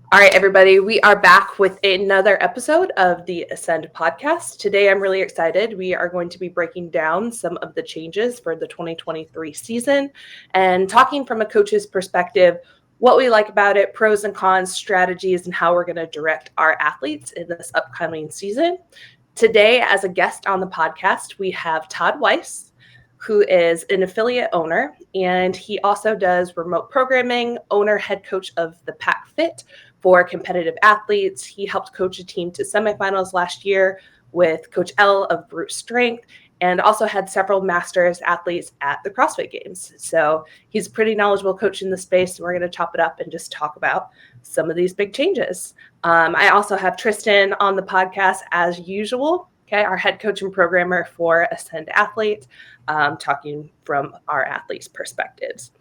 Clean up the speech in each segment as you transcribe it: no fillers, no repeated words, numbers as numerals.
All right, everybody, we are back with another episode of the Ascend podcast. Today, I'm really excited. We are going to be breaking down some of the changes for the 2023 season and talking from a coach's perspective, what we like about it, pros and cons, strategies, and how we're going to direct our athletes in this upcoming season. Today, as a guest on the podcast, we have Todd Wise, who is an affiliate owner, and he also does remote programming, owner, head coach of the Pack Fit for competitive athletes. He helped coach a team to semifinals last year with Coach L of Brute Strength, and also had several masters athletes at the CrossFit Games. So he's a pretty knowledgeable coach in the space, and we're going to chop it up and just talk about some of these big changes. I also have Tristan on the podcast as usual. Okay, our head coach and programmer for Ascend Athletes, talking from our athletes' perspectives.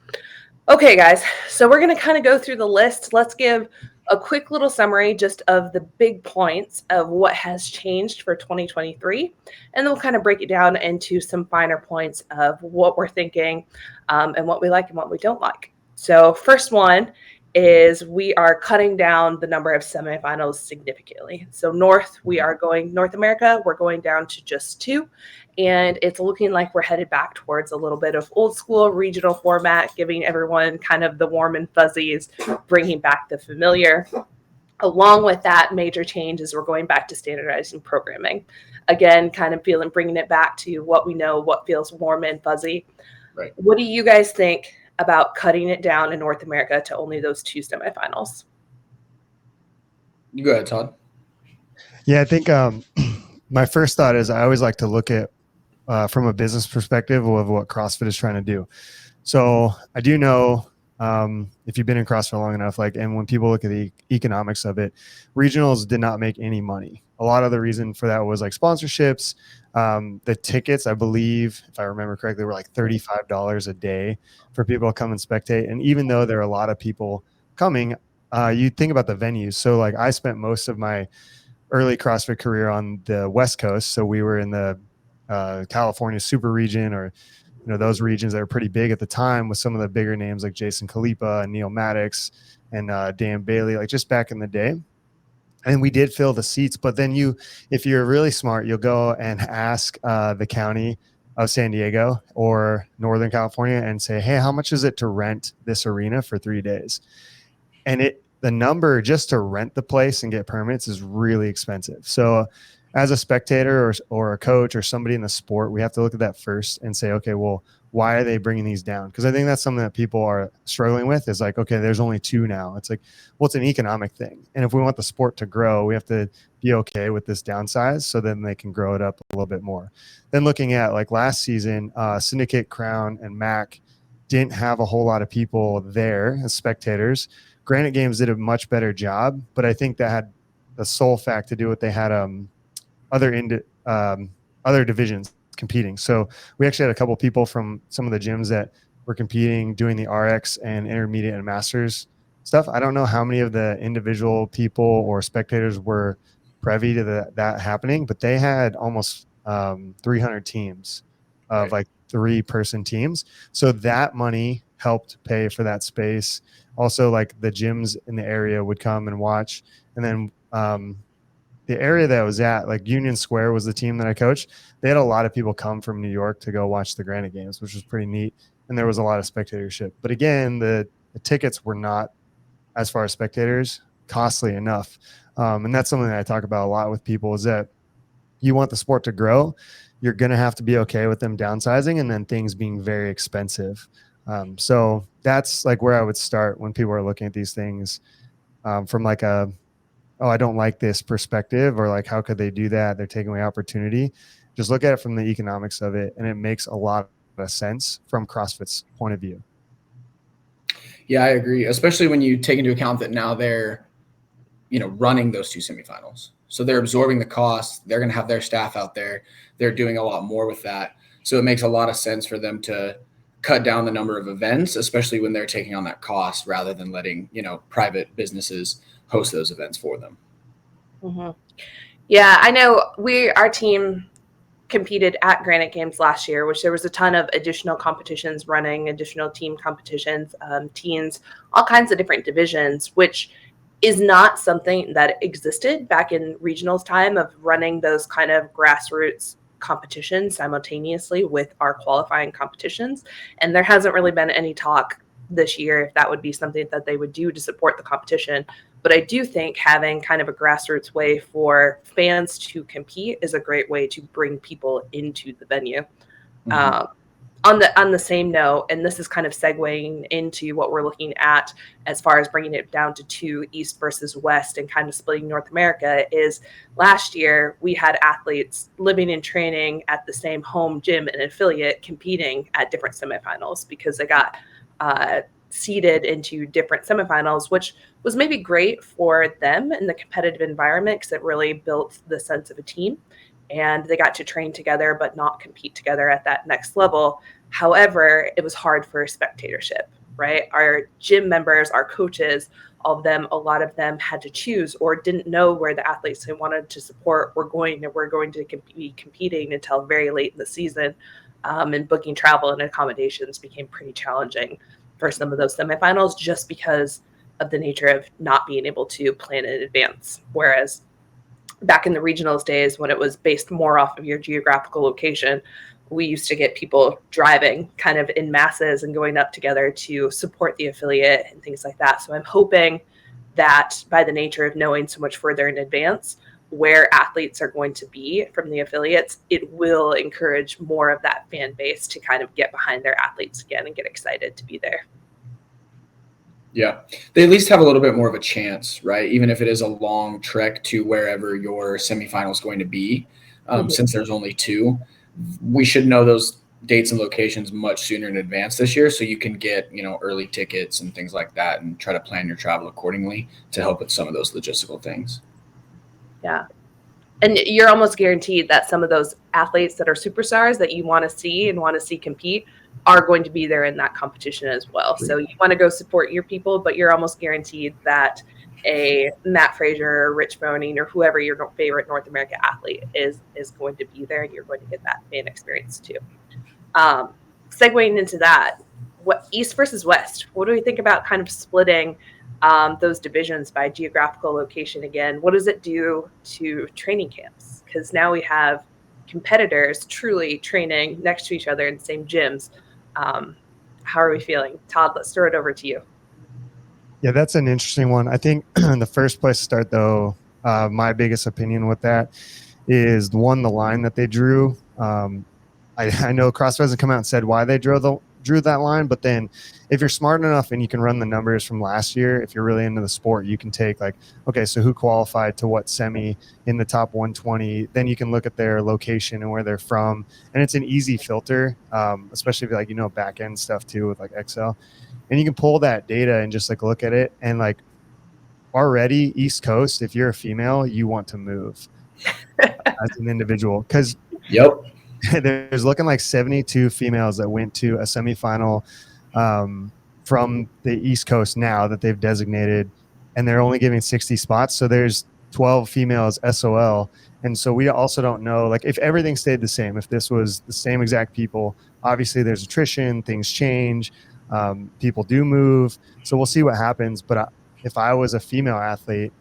Okay, guys, so we're going to kind of go through the list. Let's give a quick little summary just of the big points of what has changed for 2023, and then we'll kind of break it down into some finer points of what we're thinking and what we like and what we don't like. So first one is we are cutting down the number of semifinals significantly. So North America, we're going down to just 2. And it's looking like we're headed back towards a little bit of old school regional format, giving everyone kind of the warm and fuzzies, bringing back the familiar. Along with that major change is we're going back to standardizing programming. Again, kind of bringing it back to what we know, what feels warm and fuzzy. Right. What do you guys think about cutting it down in North America to only those 2 semifinals? You go ahead, Todd. Yeah, I think my first thought is I always like to look at from a business perspective of what CrossFit is trying to do. So I do know if you've been in CrossFit long enough, and when people look at the economics of it, regionals did not make any money. A lot of the reason for that was sponsorships. The tickets, I believe, if I remember correctly, were $35 a day for people to come and spectate. And even though there are a lot of people coming, you think about the venues. So I spent most of my early CrossFit career on the West Coast. So we were in the California super region, or those regions that were pretty big at the time, with some of the bigger names like Jason Khalipa and Neil Maddox and Dan Bailey, just back in the day. And we did fill the seats, but then if you're really smart, you'll go and ask the county of San Diego or Northern California and say, hey, how much is it to rent this arena for 3 days? And the number just to rent the place and get permits is really expensive. So as a spectator or a coach or somebody in the sport, we have to look at that first and say, okay, well, why are they bringing these down? Because I think that's something that people are struggling with is okay, there's only 2 now. It's well, it's an economic thing. And if we want the sport to grow, we have to be okay with this downsize so then they can grow it up a little bit more. Then looking at last season, Syndicate, Crown, and MAC didn't have a whole lot of people there as spectators. Granite Games did a much better job, but I think that had the sole fact to do with they had other divisions competing. So we actually had a couple people from some of the gyms that were competing, doing the RX and intermediate and masters stuff. I don't know how many of the individual people or spectators were privy to that happening, but they had almost 300 teams of 3-person teams. So that money helped pay for that space. Also, the gyms in the area would come and watch. And then the area that I was at, Union Square was the team that I coached. They had a lot of people come from New York to go watch the Granite Games, which was pretty neat. And there was a lot of spectatorship. But again, the tickets were not, as far as spectators, costly enough. And that's something that I talk about a lot with people is that you want the sport to grow. You're going to have to be okay with them downsizing and then things being very expensive. So that's where I would start when people are looking at these things from oh, I don't like this perspective, or how could they do that? They're taking away opportunity. Just look at it from the economics of it, and it makes a lot of sense from CrossFit's point of view. Yeah, I agree, especially when you take into account that now they're, running those 2 semifinals. So they're absorbing the costs. They're going to have their staff out there. They're doing a lot more with that. So it makes a lot of sense for them to cut down the number of events, especially when they're taking on that cost rather than letting, private businesses host those events for them. Mm-hmm. Yeah, I know our team competed at Granite Games last year, which there was a ton of additional competitions running, additional team competitions, teams, all kinds of different divisions, which is not something that existed back in regionals time of running those kind of grassroots competitions simultaneously with our qualifying competitions. And there hasn't really been any talk this year if that would be something that they would do to support the competition. But I do think having kind of a grassroots way for fans to compete is a great way to bring people into the venue. Mhm. On the same note, and this is kind of segueing into what we're looking at as far as bringing it down to two, East versus West, and kind of splitting North America, is last year we had athletes living and training at the same home gym and affiliate competing at different semifinals because they got seeded into different semifinals, which was maybe great for them in the competitive environment because it really built the sense of a team. And they got to train together but not compete together at that next level. However, it was hard for spectatorship, right? Our gym members, our coaches, all of them, a lot of them had to choose or didn't know where the athletes they wanted to support were going to be competing until very late in the season. And booking travel and accommodations became pretty challenging for some of those semifinals just because of the nature of not being able to plan in advance. Whereas back in the regionals days when it was based more off of your geographical location, we used to get people driving kind of in masses and going up together to support the affiliate and things like that. So I'm hoping that by the nature of knowing so much further in advance where athletes are going to be from the affiliates, it will encourage more of that fan base to kind of get behind their athletes again and get excited to be there. Yeah, they at least have a little bit more of a chance, right? Even if it is a long trek to wherever your semifinal is going to be, since there's only two, we should know those dates and locations much sooner in advance this year, so you can get early tickets and things like that, and try to plan your travel accordingly to help with some of those logistical things. Yeah. And you're almost guaranteed that some of those athletes that are superstars that you want to see and want to see compete are going to be there in that competition as well. So you want to go support your people, but you're almost guaranteed that a Matt Frazier or Rich Boning or whoever your favorite North American athlete is going to be there, and you're going to get that fan experience too. Segueing into that, what East versus West? What do we think about kind of splitting those divisions by geographical location again? What does it do to training camps? Because now we have competitors truly training next to each other in the same gyms. How are we feeling? Todd, let's throw it over to you. Yeah, that's an interesting one. I think the first place to start, though, my biggest opinion with that is the line that they drew. I know CrossFit hasn't come out and said why they drew that line, but then if you're smart enough and you can run the numbers from last year, if you're really into the sport, you can take okay, so who qualified to what semi in the top 120, then you can look at their location and where they're from, and it's an easy filter, especially if back end stuff too with Excel, and you can pull that data and just look at it, and already East Coast, if you're a female, you want to move as an individual because Yep. there's looking like 72 females that went to a semifinal from the East Coast now that they've designated, and they're only giving 60 spots. So there's 12 females SOL. And so we also don't know, if everything stayed the same, if this was the same exact people, obviously there's attrition, things change, people do move. So we'll see what happens. But if I was a female athlete,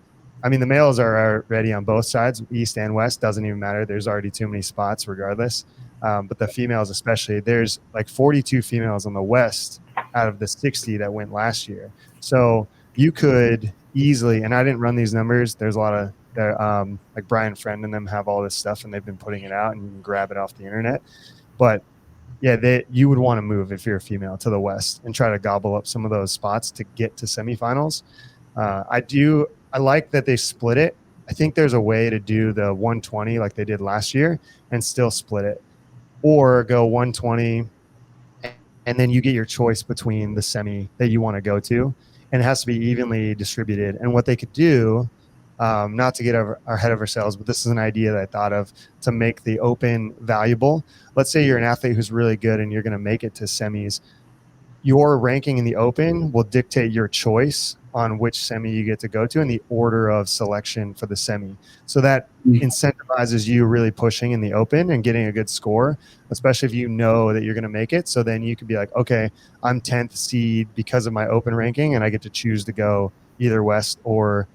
I mean, the males are already on both sides, East and West, doesn't even matter. There's already too many spots regardless. But the females especially, there's 42 females on the West out of the 60 that went last year. So you could easily, and I didn't run these numbers, there's a lot of, Brian Friend and them have all this stuff and they've been putting it out and you can grab it off the internet. But yeah, you would want to move if you're a female to the West and try to gobble up some of those spots to get to semifinals. I like that they split it. I think there's a way to do the 120 like they did last year and still split it, or go 120 and then you get your choice between the semi that you want to go to, and it has to be evenly distributed. And what they could do, not to get ahead of ourselves, but this is an idea that I thought of to make the open valuable. Let's say you're an athlete who's really good and you're going to make it to semis. Your ranking in the open will dictate your choice on which semi you get to go to and the order of selection for the semi. So that incentivizes you really pushing in the open and getting a good score, especially if you know that you're going to make it. So then you could be like, okay, I'm 10th seed because of my open ranking and I get to choose to go either west or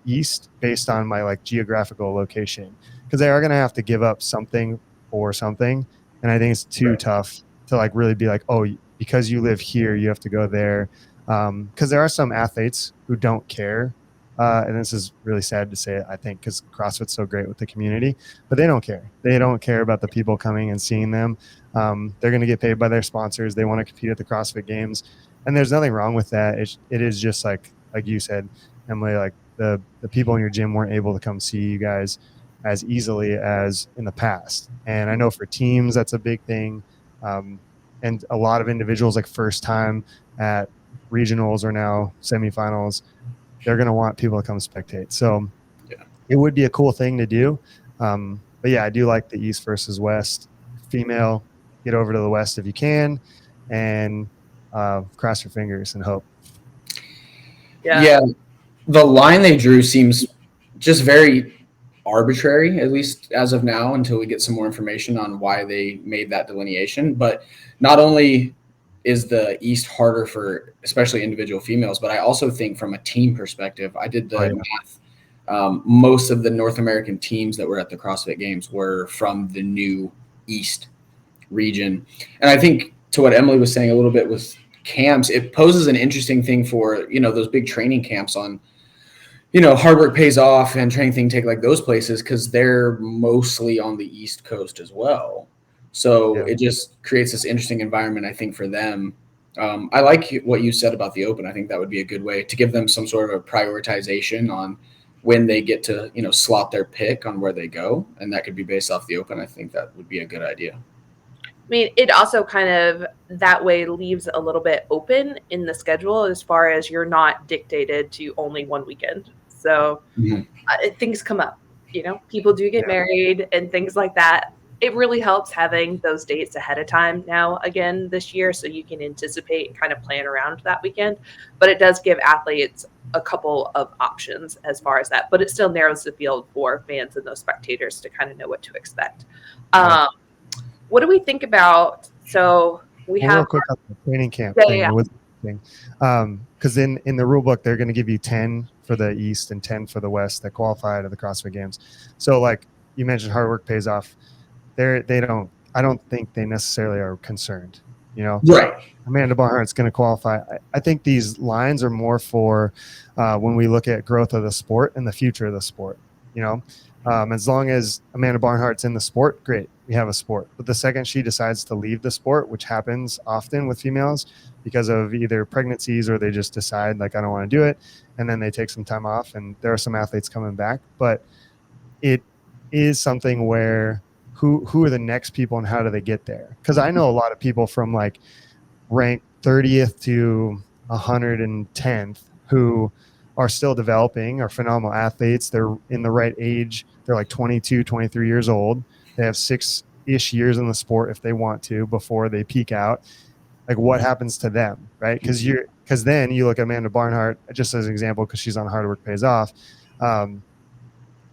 east based on my like geographical location, because they are going to have to give up something or something. And I think it's too tough to like really be like, oh, because you live here, you have to go there. Because there are some athletes who don't care. And this is really sad to say, I think, because CrossFit's so great with the community, but they don't care. They don't care about the people coming and seeing them. They're going to get paid by their sponsors. They want to compete at the CrossFit Games, and there's nothing wrong with that. It is just like you said, Emily, like the people in your gym weren't able to come see you guys as easily as in the past. And I know for teams, that's a big thing. And a lot of individuals, like first time at regionals or now semifinals, they're going to want people to come spectate. So it would be a cool thing to do. But yeah, I do like the East versus West. Female, get over to the West if you can, and cross your fingers and hope. Yeah, the line they drew seems just very arbitrary, at least as of now, until we get some more information on why they made that delineation. But not only is the East harder for especially individual females, but I also think from a team perspective, I did the math. Most of the North American teams that were at the CrossFit Games were from the new East region. And I think to what Emily was saying a little bit with camps, it poses an interesting thing for, those big training camps on, hard work pays off and training thing take like those places, because they're mostly on the East Coast as well. So it just creates this interesting environment, I think, for them. I like what you said about the Open. I think that would be a good way to give them some sort of a prioritization on when they get to, slot their pick on where they go. And that could be based off the Open. I think that would be a good idea. I mean, it also kind of that way leaves a little bit open in the schedule as far as you're not dictated to only one weekend. So things come up, people do get married and things like that. It really helps having those dates ahead of time now again this year, so you can anticipate and kind of plan around that weekend. But it does give athletes a couple of options as far as that, but it still narrows the field for fans and those spectators to kind of know what to expect. What do we think about? So we have real quick on the training camp thing. Because in the rule book, they're going to give you 10 for the East and 10 for the West that qualify to the CrossFit Games. So like you mentioned, hard work pays off. I don't think they necessarily are concerned. Right. Amanda Barnhart's going to qualify. I think these lines are more for when we look at growth of the sport and the future of the sport. As long as Amanda Barnhart's in the sport, great, we have a sport. But the second she decides to leave the sport, which happens often with females because of either pregnancies or they just decide like, I don't want to do it, and then they take some time off, and there are some athletes coming back. But it is something where who are the next people and how do they get there? Because I know a lot of people from like rank 30th to 110th who are still developing, are phenomenal athletes. They're in the right age. They're like 22, 23 years old. They have 6-ish years in the sport if they want to before they peak out. Like what happens to them, right? Because then you look at Amanda Barnhart, just as an example, because she's on Hard Work Pays Off.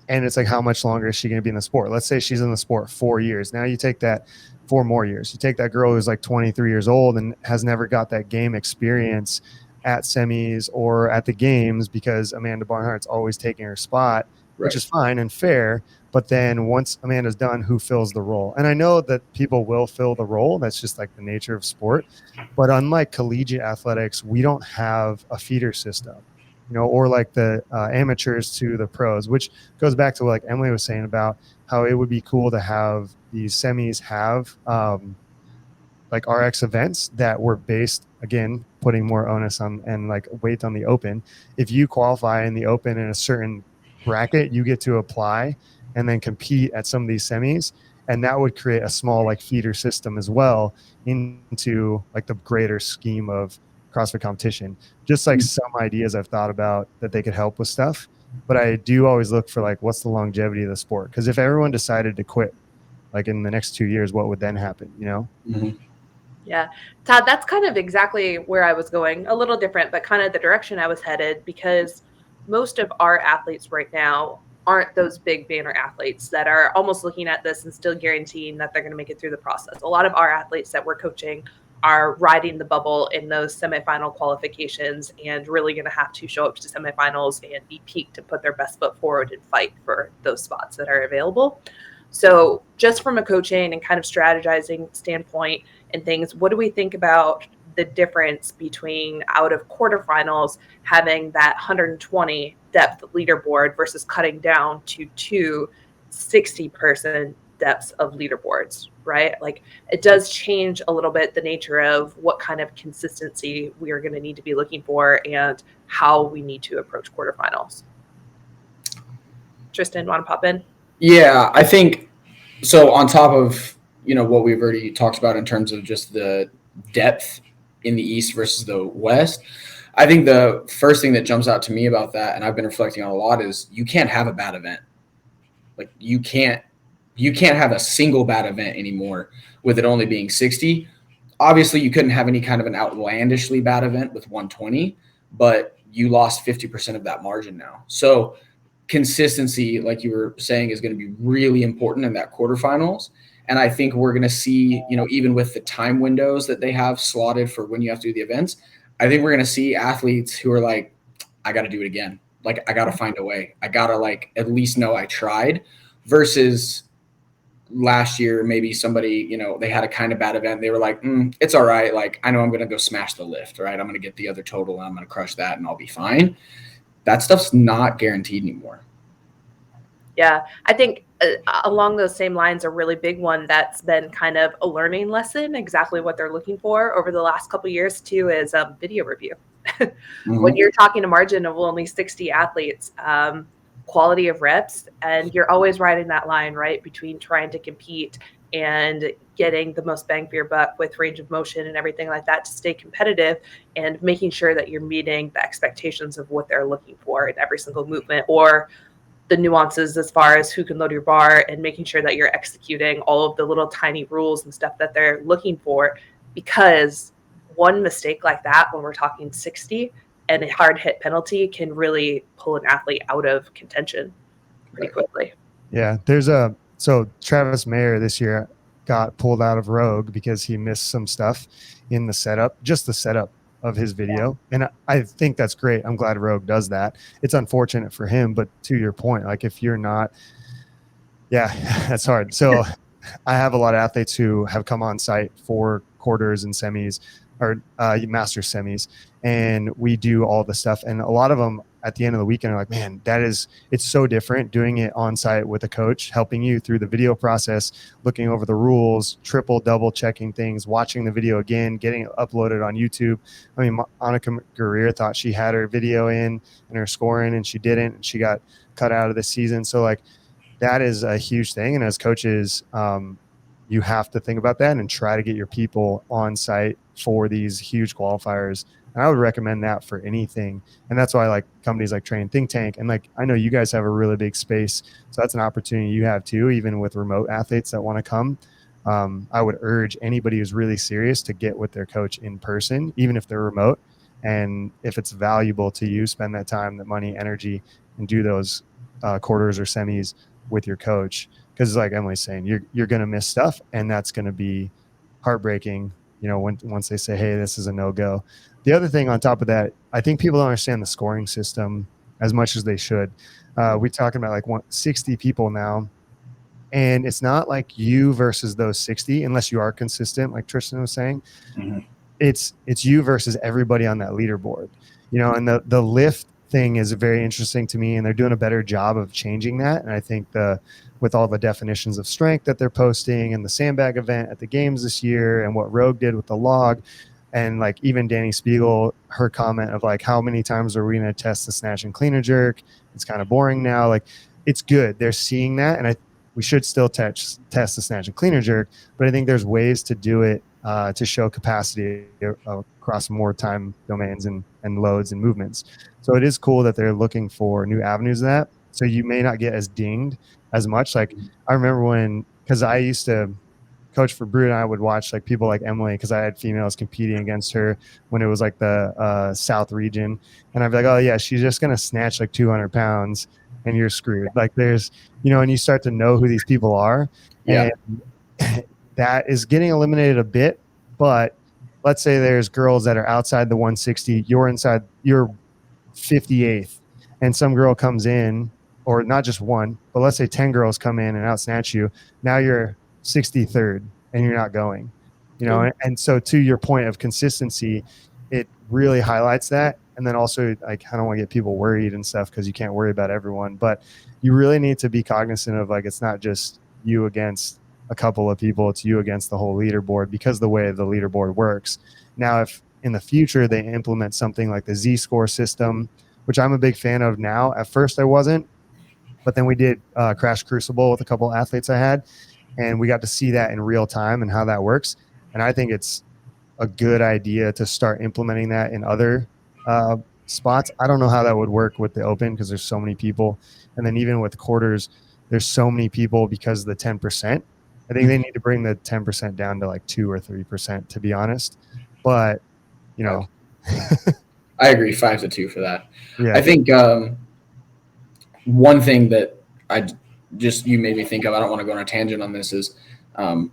And it's like, how much longer is she going to be in the sport? Let's say she's in the sport 4 years. Now you take that 4 more years. You take that girl who's like 23 years old and has never got that game experience at semis or at the games because Amanda Barnhart's always taking her spot, which is fine and fair. But then once Amanda's done, who fills the role? And I know that people will fill the role. That's just like the nature of sport. But unlike collegiate athletics, we don't have a feeder system, or like the amateurs to the pros, which goes back to what like Emily was saying about how it would be cool to have these semis have like RX events that were based, again, putting more onus on and like weight on the Open. If you qualify in the Open in a certain bracket, you get to apply and then compete at some of these semis. And that would create a small like feeder system as well into like the greater scheme of CrossFit competition. Just like some ideas I've thought about that they could help with stuff. But I do always look for like, what's the longevity of the sport? Because if everyone decided to quit like in the next 2 years, what would then happen, Yeah. Todd, that's kind of exactly where I was going. A little different, but kind of the direction I was headed, because most of our athletes right now aren't those big banner athletes that are almost looking at this and still guaranteeing that they're going to make it through the process. A lot of our athletes that we're coaching are riding the bubble in those semifinal qualifications and really going to have to show up to semifinals and be peaked to put their best foot forward and fight for those spots that are available. So just from a coaching and kind of strategizing standpoint and things, what do we think about the difference between out of quarterfinals having that 120 depth leaderboard versus cutting down to 60-person depths of leaderboards, right? Like it does change a little bit the nature of what kind of consistency we are going to need to be looking for and how we need to approach quarterfinals. Tristan, want to pop in? Yeah, I think so. On top of what we've already talked about in terms of just the depth in the East versus the West, I think the first thing that jumps out to me about that, and I've been reflecting on a lot, is you can't have a bad event. Like you can't have a single bad event anymore with it only being 60. Obviously, you couldn't have any kind of an outlandishly bad event with 120, but you lost 50% of that margin now. So consistency, like you were saying, is going to be really important in that quarterfinals. And I think we're going to see, even with the time windows that they have slotted for when you have to do the events, I think we're going to see athletes who are like, I got to do it again. Like, I got to find a way. I got to at least know I tried, versus last year, maybe somebody, they had a kind of bad event. They were like, it's all right. Like, I know I'm going to go smash the lift, right? I'm going to get the other total and I'm going to crush that and I'll be fine. That stuff's not guaranteed anymore. Yeah, I think along those same lines, a really big one that's been kind of a learning lesson, exactly what they're looking for over the last couple of years too, is video review. Mm-hmm. When you're talking a margin of only 60 athletes, quality of reps, and you're always riding that line, right, between trying to compete and getting the most bang for your buck with range of motion and everything like that to stay competitive, and making sure that you're meeting the expectations of what they're looking for in every single movement, or the nuances as far as who can load your bar, and making sure that you're executing all of the little tiny rules and stuff that they're looking for. Because one mistake like that, when we're talking 60 and a hard hit penalty, can really pull an athlete out of contention pretty quickly. Yeah, so Travis Mayer this year got pulled out of Rogue because he missed some stuff in the setup, just the setup of his video. Yeah. And I think that's great. I'm glad Rogue does that. It's unfortunate for him, but to your point, like if you're not, that's hard. So I have a lot of athletes who have come on site for quarters and semis, or master semis, and we do all the stuff. And a lot of them at the end of the weekend are like, man, it's so different doing it on site with a coach, helping you through the video process, looking over the rules, double checking things, watching the video again, getting it uploaded on YouTube. I mean, Annika Guerrier thought she had her video in and her scoring, and she didn't, and she got cut out of the season. So like that is a huge thing. And as coaches, you have to think about that and try to get your people on site for these huge qualifiers. And I would recommend that for anything. And that's why I like companies like Train Think Tank. And like, I know you guys have a really big space. So that's an opportunity you have too, even with remote athletes that want to come. I would urge anybody who's really serious to get with their coach in person, even if they're remote. And if it's valuable to you, spend that time, that money, energy, and do those quarters or semis with your coach. Because like Emily's saying, you're going to miss stuff, and that's going to be heartbreaking, once they say, hey, this is a no-go. The other thing on top of that, I think people don't understand the scoring system as much as they should. We're talking about like 60 people now, and it's not like you versus those 60, unless you are consistent, like Tristan was saying. Mm-hmm. It's you versus everybody on that leaderboard, and the lift thing is very interesting to me, and they're doing a better job of changing that. And I think with all the definitions of strength that they're posting, and the sandbag event at the games this year, and what Rogue did with the log, and like even Danny Spiegel, her comment of like, how many times are we going to test the snatch and clean and jerk? It's kind of boring now. Like, it's good. They're seeing that. And we should still test the snatch and clean and jerk, but I think there's ways to do it to show capacity across more time domains and loads and movements. So it is cool that they're looking for new avenues of that. So you may not get as dinged as much. Like I remember because I used to coach for Brood, and I would watch like people like Emily, because I had females competing against her when it was like the South region. And I'd be like, oh yeah, she's just going to snatch like 200 pounds and you're screwed. Like there's, and you start to know who these people are. Yeah. And that is getting eliminated a bit, but let's say there's girls that are outside the 160, you're 58th, and some girl comes in, or not just one, but let's say 10 girls come in and outsnatch you. Now you're 63rd and you're not going, and so to your point of consistency, it really highlights that. And then also, I kind of want to get people worried and stuff, because you can't worry about everyone, but you really need to be cognizant of, like, it's not just you against a couple of people, it's you against the whole leaderboard, because the way the leaderboard works. Now, if in the future they implement something like the Z-score system, which I'm a big fan of now. At first I wasn't, but then we did Crash Crucible with a couple of athletes I had, and we got to see that in real time and how that works. And I think it's a good idea to start implementing that in other spots. I don't know how that would work with the Open, because there's so many people. And then even with quarters, there's so many people because of the 10%. I think they need to bring the 10% down to like 2 or 3%, to be honest. But, I agree, 5 to 2 for that. Yeah. I think one thing that you made me think of, I don't want to go on a tangent on this, is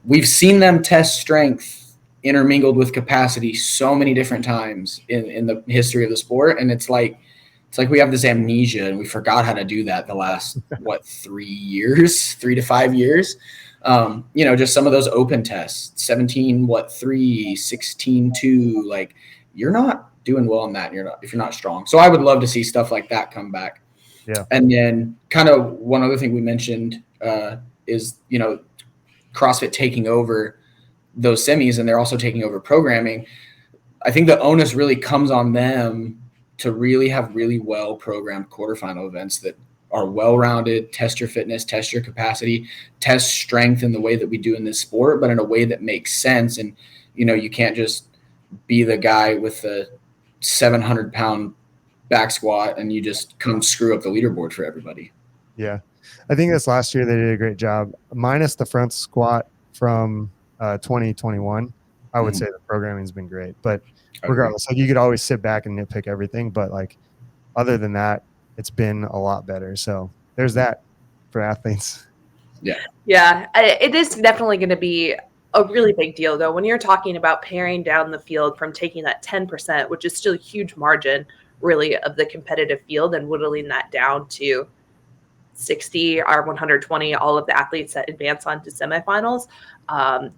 we've seen them test strength intermingled with capacity so many different times in the history of the sport. And it's like we have this amnesia, and we forgot how to do that the last, 3 to 5 years. Just some of those open tests, 17-3, 16-2, like, you're not doing well on that. If you're not strong. So I would love to see stuff like that come back. Yeah. And then kind of one other thing we mentioned is, CrossFit taking over those semis, and they're also taking over programming. I think the onus really comes on them to really have really well programmed quarterfinal events that are well-rounded, test your fitness, test your capacity, test strength in the way that we do in this sport, but in a way that makes sense. And, you can't just be the guy with the 700-pound back squat and you just come screw up the leaderboard for everybody. Yeah. I think this last year they did a great job, minus the front squat from 2021. I would say the programming has been great, but regardless, like, you could always sit back and nitpick everything, but like, other than that, it's been a lot better. So there's that for athletes. Yeah, it is definitely going to be a really big deal, though, when you're talking about paring down the field from taking that 10%, which is still a huge margin, really, of the competitive field, and whittling that down to 60 or 120, all of the athletes that advance on to semifinals.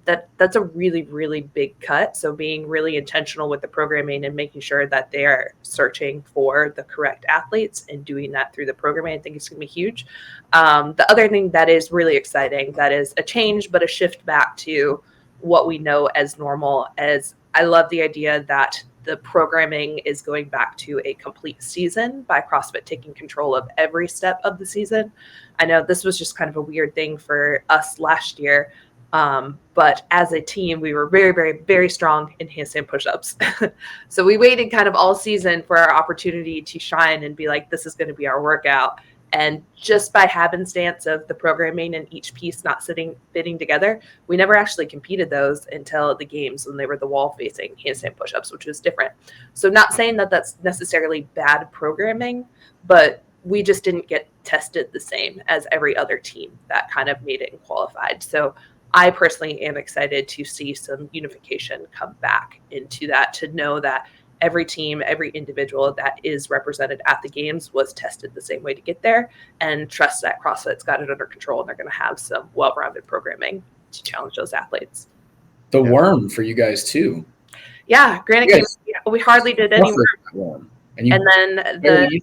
That's a really, really big cut. So being really intentional with the programming and making sure that they are searching for the correct athletes and doing that through the programming, I think it's going to be huge. The other thing that is really exciting, that is a change, but a shift back to what we know as normal, as I love the idea that the programming is going back to a complete season by CrossFit taking control of every step of the season. I know this was just kind of a weird thing for us last year, but as a team, we were very, very, very strong in handstand push-ups. So we waited kind of all season for our opportunity to shine and be like, this is going to be our workout. And just by happenstance of the programming and each piece not fitting together, we never actually competed those until the games, when they were the wall-facing handstand push-ups, which was different. So not saying that that's necessarily bad programming, but we just didn't get tested the same as every other team that kind of made it and qualified. So I personally am excited to see some unification come back into that, to know that every team, every individual that is represented at the games was tested the same way to get there, and trust that CrossFit's got it under control, and they're going to have some well-rounded programming to challenge those athletes. The worm for you guys too. Yeah, granted, we hardly did any worm. And then the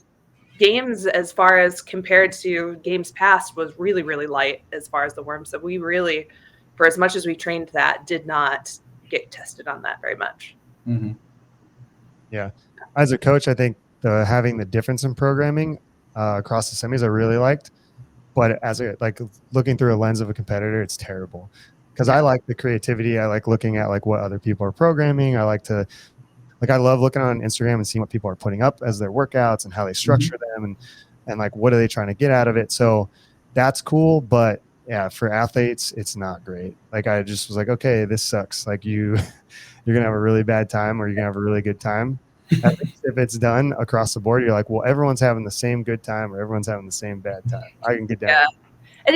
games, as far as compared to games past, was really, really light as far as the worm. So we really, for as much as we trained that, did not get tested on that very much. Mm-hmm. Yeah. As a coach, I think having the difference in programming across the semis I really liked. But as looking through a lens of a competitor, it's terrible. Because I like the creativity. I like looking at like what other people are programming. I love looking on Instagram and seeing what people are putting up as their workouts and how they structure them and like what are they trying to get out of it. So that's cool. But yeah, for athletes, it's not great. Like, I just was like, okay, this sucks. Like, you're going to have a really bad time, or you're going to have a really good time. At least if it's done across the board, you're like, well, everyone's having the same good time, or everyone's having the same bad time. I can get down. Yeah. And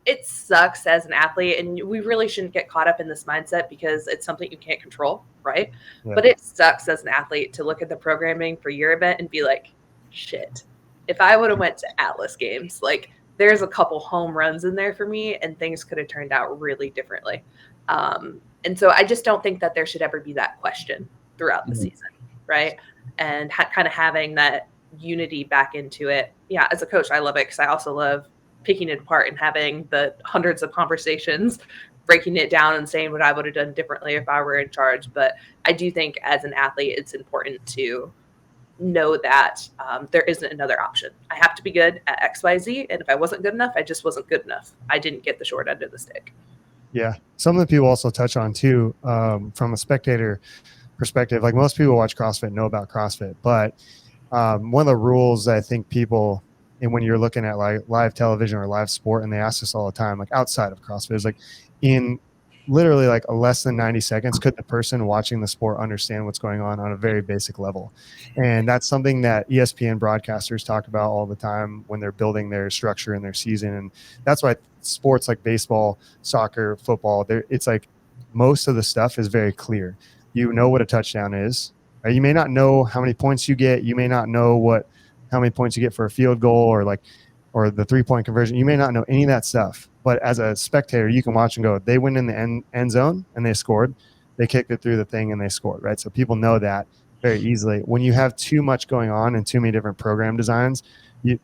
it sucks as an athlete, and we really shouldn't get caught up in this mindset because it's something you can't control, right? Yeah. But it sucks as an athlete to look at the programming for your event and be like, shit, if I would have went to Atlas games, like there's a couple home runs in there for me and things could have turned out really differently. And so I just don't think that there should ever be that question throughout the season, right? And kind of having that unity back into it. Yeah, as a coach, I love it because I also love picking it apart and having the hundreds of conversations, breaking it down and saying what I would have done differently if I were in charge. But I do think as an athlete, it's important to know that there isn't another option. I have to be good at XYZ. And if I wasn't good enough, I just wasn't good enough. I didn't get the short end of the stick. Yeah. Something that people also touch on too, from a spectator perspective, like most people watch CrossFit know about CrossFit, but one of the rules that I think people, and when you're looking at like live television or live sport, and they ask us all the time, like outside of CrossFit, is like in literally like less than 90 seconds, could the person watching the sport understand what's going on a very basic level? And that's something that ESPN broadcasters talk about all the time when they're building their structure in their season. And that's why sports like baseball, soccer, football, it's like most of the stuff is very clear. You know what a touchdown is. You may not know how many points you get. You may not know how many points you get for a field goal or the 3-point conversion. You may not know any of that stuff. But as a spectator, you can watch and go, they went in the end zone and they scored. They kicked it through the thing and they scored, right? So people know that very easily. When you have too much going on and too many different program designs,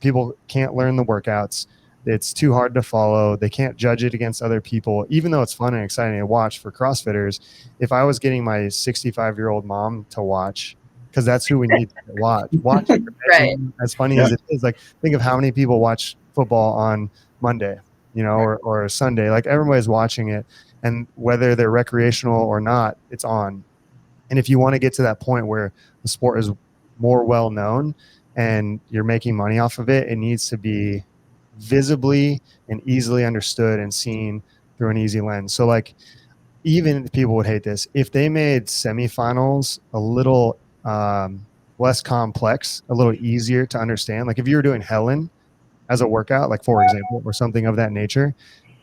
people can't learn the workouts. It's too hard to follow. They can't judge it against other people, even though it's fun and exciting to watch for CrossFitters. If I was getting my 65-year-old mom to watch, because that's who we need to watch Right. as funny as it is, like think of how many people watch football on Monday, or Sunday. Like everybody's watching it, and whether they're recreational or not, it's on. And if you want to get to that point where the sport is more well known and you're making money off of it, it needs to be visibly and easily understood and seen through an easy lens. So like, even people would hate this if they made semifinals a little less complex, a little easier to understand. Like if you were doing Helen as a workout, like for example, or something of that nature,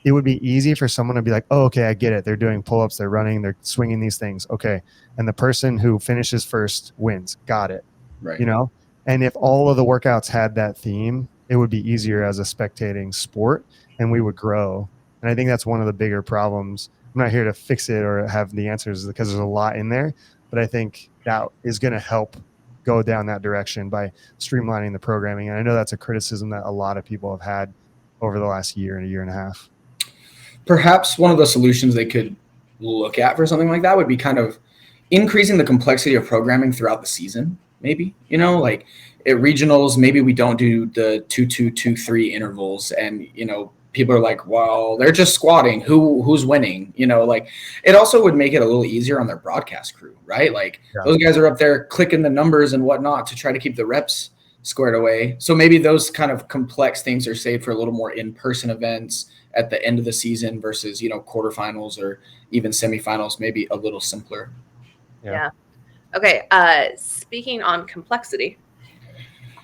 it would be easy for someone to be like, oh, okay, I get it. They're doing pull-ups, they're running, they're swinging these things. Okay. And the person who finishes first wins. Got it. Right. And if all of the workouts had that theme, it would be easier as a spectating sport and we would grow. And I think that's one of the bigger problems. I'm not here to fix it or have the answers because there's a lot in there, but I think that is going to help go down that direction by streamlining the programming. And I know that's a criticism that a lot of people have had over the last year and a year and a half. Perhaps one of the solutions they could look at for something like that would be kind of increasing the complexity of programming throughout the season. Maybe, like at regionals, maybe we don't do the 2-2-2-3 intervals, and people are like, well, they're just squatting. Who's winning? Like it also would make it a little easier on their broadcast crew, right? Like those guys are up there clicking the numbers and whatnot to try to keep the reps squared away. So maybe those kind of complex things are saved for a little more in-person events at the end of the season versus, quarterfinals or even semifinals, maybe a little simpler. Yeah. Okay. Speaking on complexity,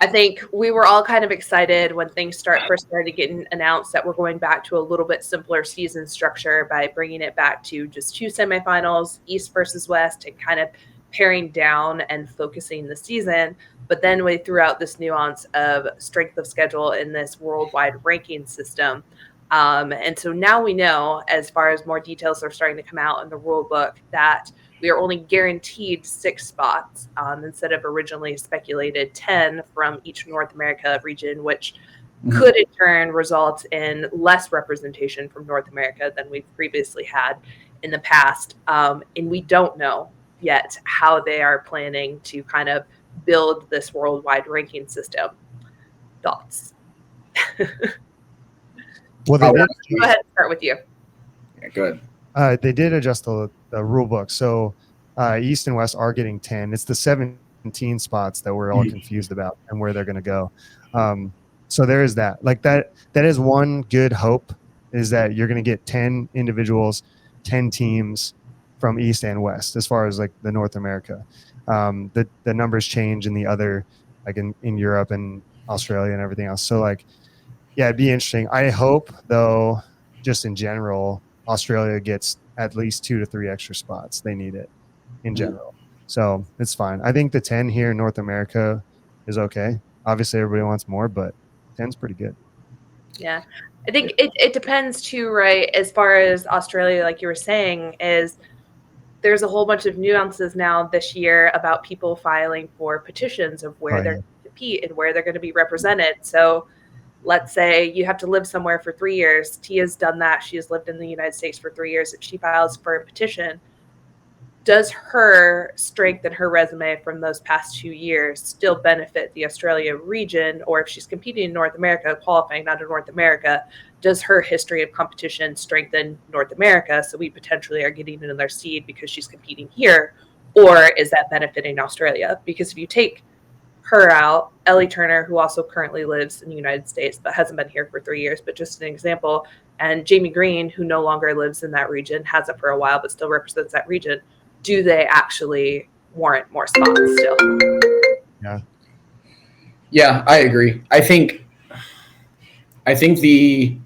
I think we were all kind of excited when things first started getting announced that we're going back to a little bit simpler season structure by bringing it back to just 2 semifinals, East versus West, and kind of paring down and focusing the season. But then we threw out this nuance of strength of schedule in this worldwide ranking system. And so now we know, as far as more details are starting to come out in the rule book, that we are only guaranteed 6 spots instead of originally speculated 10 from each North America region, which could in turn result in less representation from North America than we've previously had in the past. And we don't know yet how they are planning to kind of build this worldwide ranking system. Thoughts? Well, go ahead and start with you. Yeah, good. They did adjust the rule book. So East and West are getting 10. It's the 17 spots that we're all confused about and where they're going to go. So there is that. Like that is one good hope, is that you're going to get 10 individuals, 10 teams from East and West as far as like the North America. The numbers change in the other, like in Europe and Australia and everything else. So like, yeah, it'd be interesting. I hope though just in general, Australia gets at least 2 to 3 extra spots. They need it in general. So it's fine. I think the 10 here in North America is okay. Obviously, everybody wants more, but 10's pretty good. Yeah. I think it depends too, right? As far as Australia, like you were saying, is there's a whole bunch of nuances now this year about people filing for petitions of where they're going to compete and where they're going to be represented. So let's say you have to live somewhere for 3 years. Tia's done that. She has lived in the United States for 3 years. If she files for a petition, does her strength and her resume from those past 2 years still benefit the Australia region? Or if she's competing in North America, qualifying out of North America, does her history of competition strengthen North America? So we potentially are getting another seed because she's competing here. Or is that benefiting Australia? Because if you take her out, Ellie Turner, who also currently lives in the United States but hasn't been here for 3 years, but just an example, and Jamie Green, who no longer lives in that region, hasn't for a while but still represents that region, do they actually warrant more spots still? Yeah, I agree. I think the,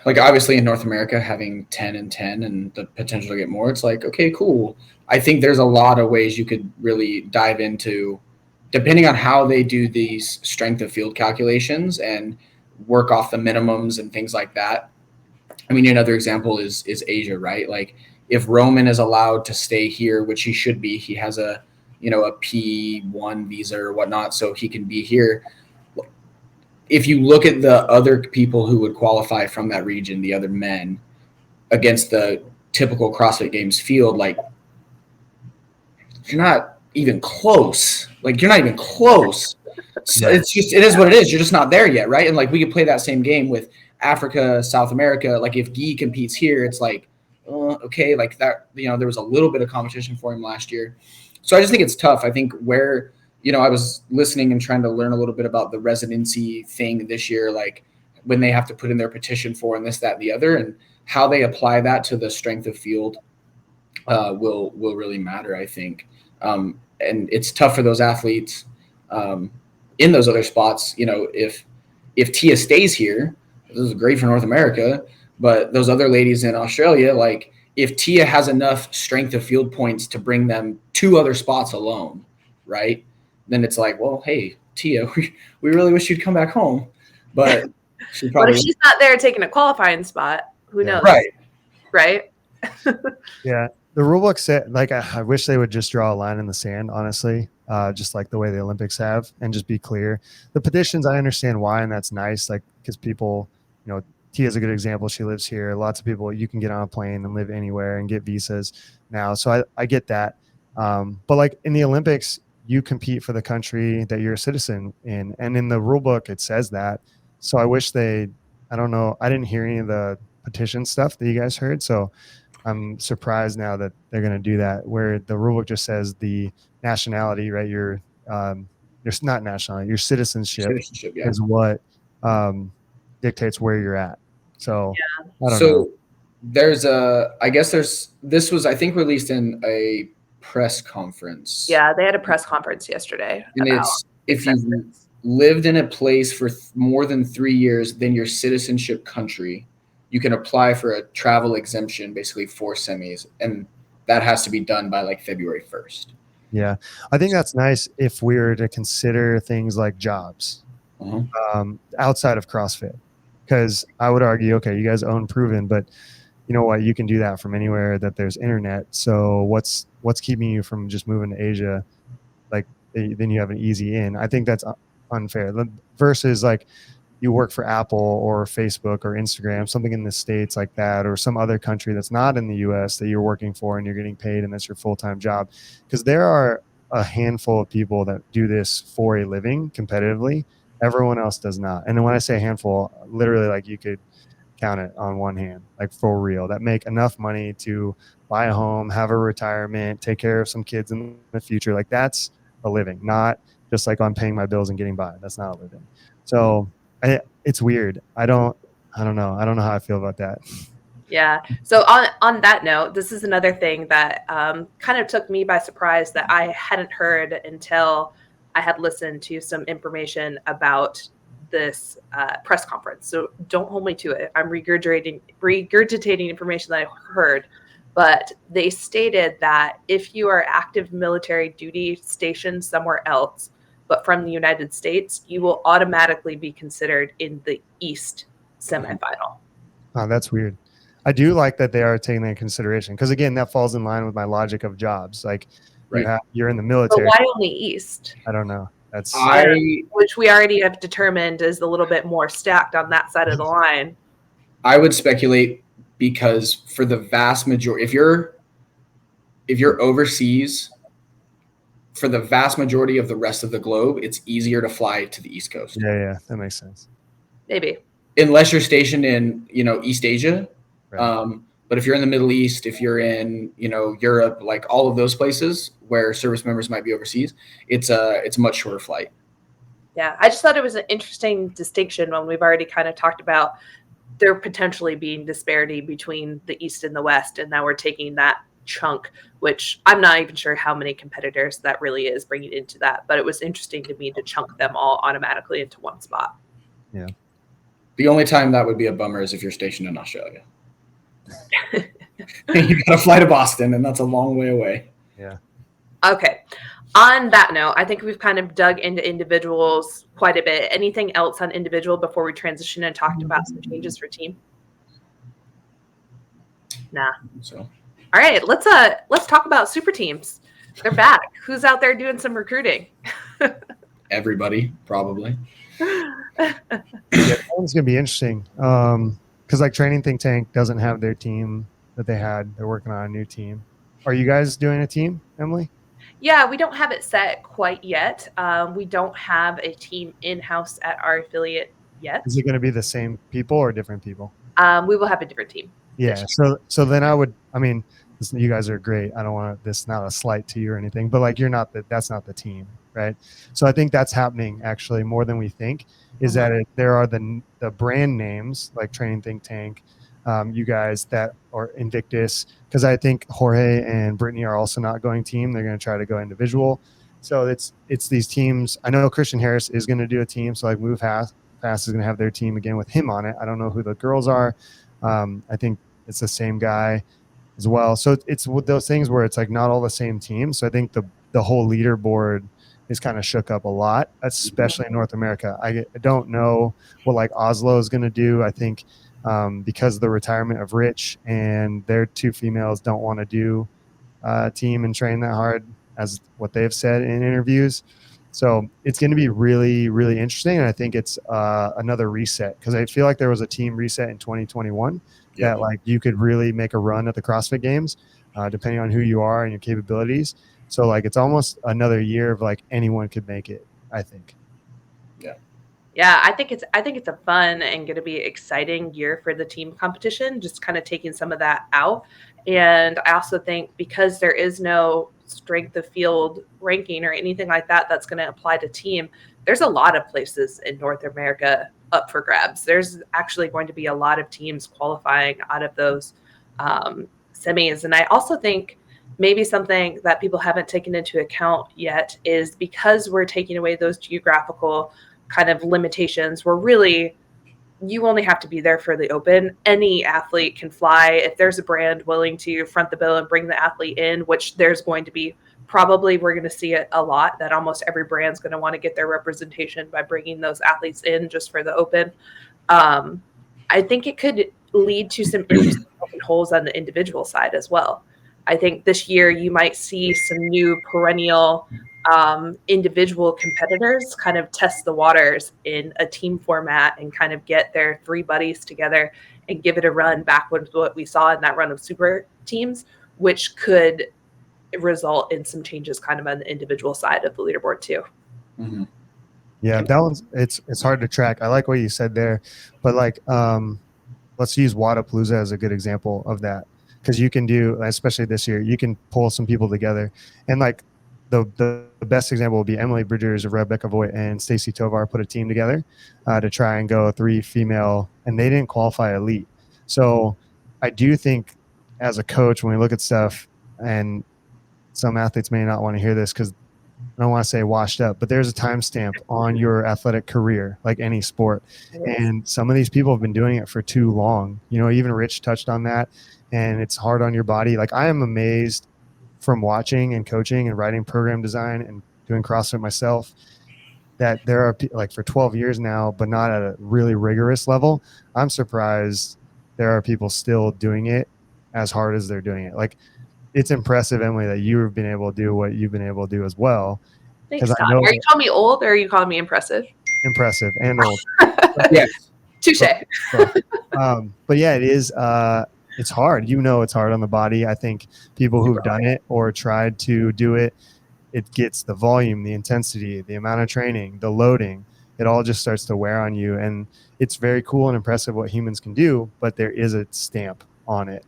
like, obviously in North America having 10 and 10 and the potential to get more, it's like, okay, cool. I think there's a lot of ways you could really dive into, depending on how they do these strength of field calculations and work off the minimums and things like that. I mean, another example is Asia, right? Like, if Roman is allowed to stay here, which he should be, he has a P1 visa or whatnot, so he can be here. If you look at the other people who would qualify from that region, the other men, against the typical CrossFit Games field, like, you're not even close. Like, you're not even close. So it is what it is. You're just not there yet, right? And like, we could play that same game with Africa, South America. Like, if Guy competes here, it's like, okay, like that, there was a little bit of competition for him last year. So I just think it's tough. I think where, I was listening and trying to learn a little bit about the residency thing this year, like when they have to put in their petition for and this, that, and the other, and how they apply that to the strength of field will really matter, I think. And it's tough for those athletes in those other spots. If Tia stays here, this is great for North America, but those other ladies in Australia, like, if Tia has enough strength of field points to bring them 2 other spots alone, right? Then it's like, well, hey, Tia, we really wish you'd come back home. But she probably. But if she's not there taking a qualifying spot, who knows? Right? Yeah. The rulebook said, like, I wish they would just draw a line in the sand, honestly, just like the way the Olympics have, and just be clear. The petitions, I understand why, and that's nice, like, because people, Tia's a good example. She lives here. Lots of people, you can get on a plane and live anywhere and get visas now. So I get that. But like in the Olympics, you compete for the country that you're a citizen in. And in the rule book, it says that. So I wish I don't know. I didn't hear any of the petition stuff that you guys heard. So I'm surprised now that they're going to do that, where the rule book just says the nationality, right? Your not nationality, your citizenship yeah. is what dictates where you're at. So I don't know. This was, I think, released in a press conference. Yeah, they had a press conference yesterday. And it's, if you've lived in a place for more than 3 years, then your citizenship country, you can apply for a travel exemption, basically 4 semis, and that has to be done by like February 1st. Yeah, I think that's nice if we were to consider things like jobs outside of CrossFit, because I would argue, okay, you guys own Proven, but you know what, you can do that from anywhere that there's internet. So what's keeping you from just moving to Asia? Like, then you have an easy in. I think that's unfair versus like you work for Apple or Facebook or Instagram, something in the States like that, or some other country that's not in the US that you're working for and you're getting paid and that's your full-time job. Because there are a handful of people that do this for a living competitively. Everyone else does not. And when I say handful, literally, like, you could count it on one hand, like for real, that make enough money to buy a home, have a retirement, take care of some kids in the future. Like, that's a living, not just like I'm paying my bills and getting by. That's not a living. So it's weird. I don't know. I don't know how I feel about that. Yeah. So on that note, this is another thing that kind of took me by surprise that I hadn't heard until I had listened to some information about this press conference, so don't hold me to it. I'm regurgitating information that I heard, but they stated that if you are active military duty stationed somewhere else, but from the United States, you will automatically be considered in the East semifinal. Oh, that's weird. I do like that they are taking that into consideration because, again, that falls in line with my logic of jobs. Like, you're in the But military. why only East? I don't know. That's which we already have determined is a little bit more stacked on that side of the line. I would speculate because for the vast majority, if you're overseas, for the vast majority of the rest of the globe, it's easier to fly to the East Coast. Yeah, that makes sense. Maybe. Unless you're stationed in, East Asia. Right. But if you're in the Middle East, if you're in, Europe, like all of those places where service members might be overseas, it's a much shorter flight. Yeah, I just thought it was an interesting distinction when we've already kind of talked about there potentially being disparity between the East and the West, and now we're taking that chunk, which I'm not even sure how many competitors that really is bringing into that, but it was interesting to me to chunk them all automatically into one spot. Yeah. The only time that would be a bummer is if you're stationed in Australia. You got to fly to Boston, and that's a long way away. Yeah. Okay. On that note, I think we've kind of dug into individuals quite a bit. Anything else on individual before we transition and talked about some changes for team? Nah. So. All right, let's talk about super teams. They're back. Who's out there doing some recruiting? Everybody, probably. Yeah, that one's gonna be interesting. Because like Training Think Tank doesn't have their team that they had. They're working on a new team. Are you guys doing a team, Emily? Yeah, we don't have it set quite yet. We don't have a team in-house at our affiliate yet. Is it going to be the same people or different people? We will have a different team. Yeah. So then you guys are great. I don't want this, not a slight to you or anything, but like that's not the team, right? So I think that's happening actually more than we think. Is that there are the brand names like Training Think Tank, you guys that are Invictus, because I think Jorge and Brittany are also not going team. They're going to try to go individual. So it's these teams. I know Christian Harris is going to do a team. So like Move Fast is going to have their team again with him on it. I don't know who the girls are. I think it's the same guy as well. So it's with those things where it's like not all the same team. So I think the whole leaderboard is kind of shook up a lot, especially in North America. I don't know what like Oslo is going to do. I think because of the retirement of Rich and their two females don't want to do team and train that hard as what they've said in interviews. So it's going to be really, really interesting. And I think it's another reset because I feel like there was a team reset in 2021 that like you could really make a run at the CrossFit Games depending on who you are and your capabilities. So like it's almost another year of like anyone could make it, I think. Yeah, I think it's a fun and going to be exciting year for the team competition, just kind of taking some of that out. And I also think because there is no strength of field ranking or anything like that that's going to apply to team, there's a lot of places in North America up for grabs. There's actually going to be a lot of teams qualifying out of those semis. And I also think maybe something that people haven't taken into account yet is because we're taking away those geographical kind of limitations, where really you only have to be there for the open. Any athlete can fly. If there's a brand willing to front the bill and bring the athlete in, which there's going to be, probably we're going to see it a lot, that almost every brand's going to want to get their representation by bringing those athletes in just for the open. I think it could lead to some interesting open holes on the individual side as well. I think this year you might see some new perennial individual competitors kind of test the waters in a team format and kind of get their three buddies together and give it a run back with what we saw in that run of super teams, which could result in some changes kind of on the individual side of the leaderboard too. Mm-hmm. Yeah, that one's it's hard to track. I like what you said there, but like let's use Wadapalooza as a good example of that, because you can do, especially this year, you can pull some people together, and like the best example would be Emily Bridgers, Rebecca Voigt, and Stacy Tovar put a team together to try and go 3 female, and they didn't qualify elite. So I do think as a coach, when we look at stuff, and some athletes may not want to hear this because I don't want to say washed up, but there's a timestamp on your athletic career, like any sport. And some of these people have been doing it for too long. Even Rich touched on that, and it's hard on your body. Like, I am amazed from watching and coaching and writing program design and doing CrossFit myself that there are like for 12 years now, but not at a really rigorous level. I'm surprised there are people still doing it as hard as they're doing it. Like, it's impressive, Emily, that you've been able to do what you've been able to do as well. Thanks, Todd. Are you calling me old or are you calling me impressive? Impressive and old. Yes. Touche. But yeah, it is. It's hard. It's hard on the body. I think people who've done it or tried to do it, it gets the volume, the intensity, the amount of training, the loading. It all just starts to wear on you. And it's very cool and impressive what humans can do, but there is a stamp on it.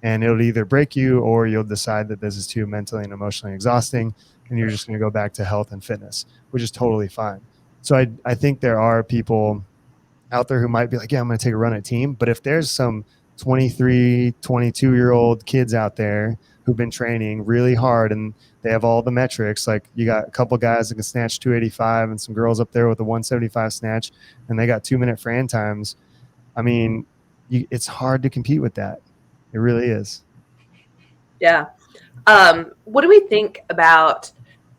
And it'll either break you or you'll decide that this is too mentally and emotionally exhausting and you're just going to go back to health and fitness, which is totally fine. So I think there are people out there who might be like, yeah, I'm going to take a run at team. But if there's some 23, 22-year-old kids out there who've been training really hard and they have all the metrics, like you got a couple guys that can snatch 285 and some girls up there with a 175 snatch, and they got 2-minute Fran times. I mean, it's hard to compete with that. It really is. Yeah. What do we think about,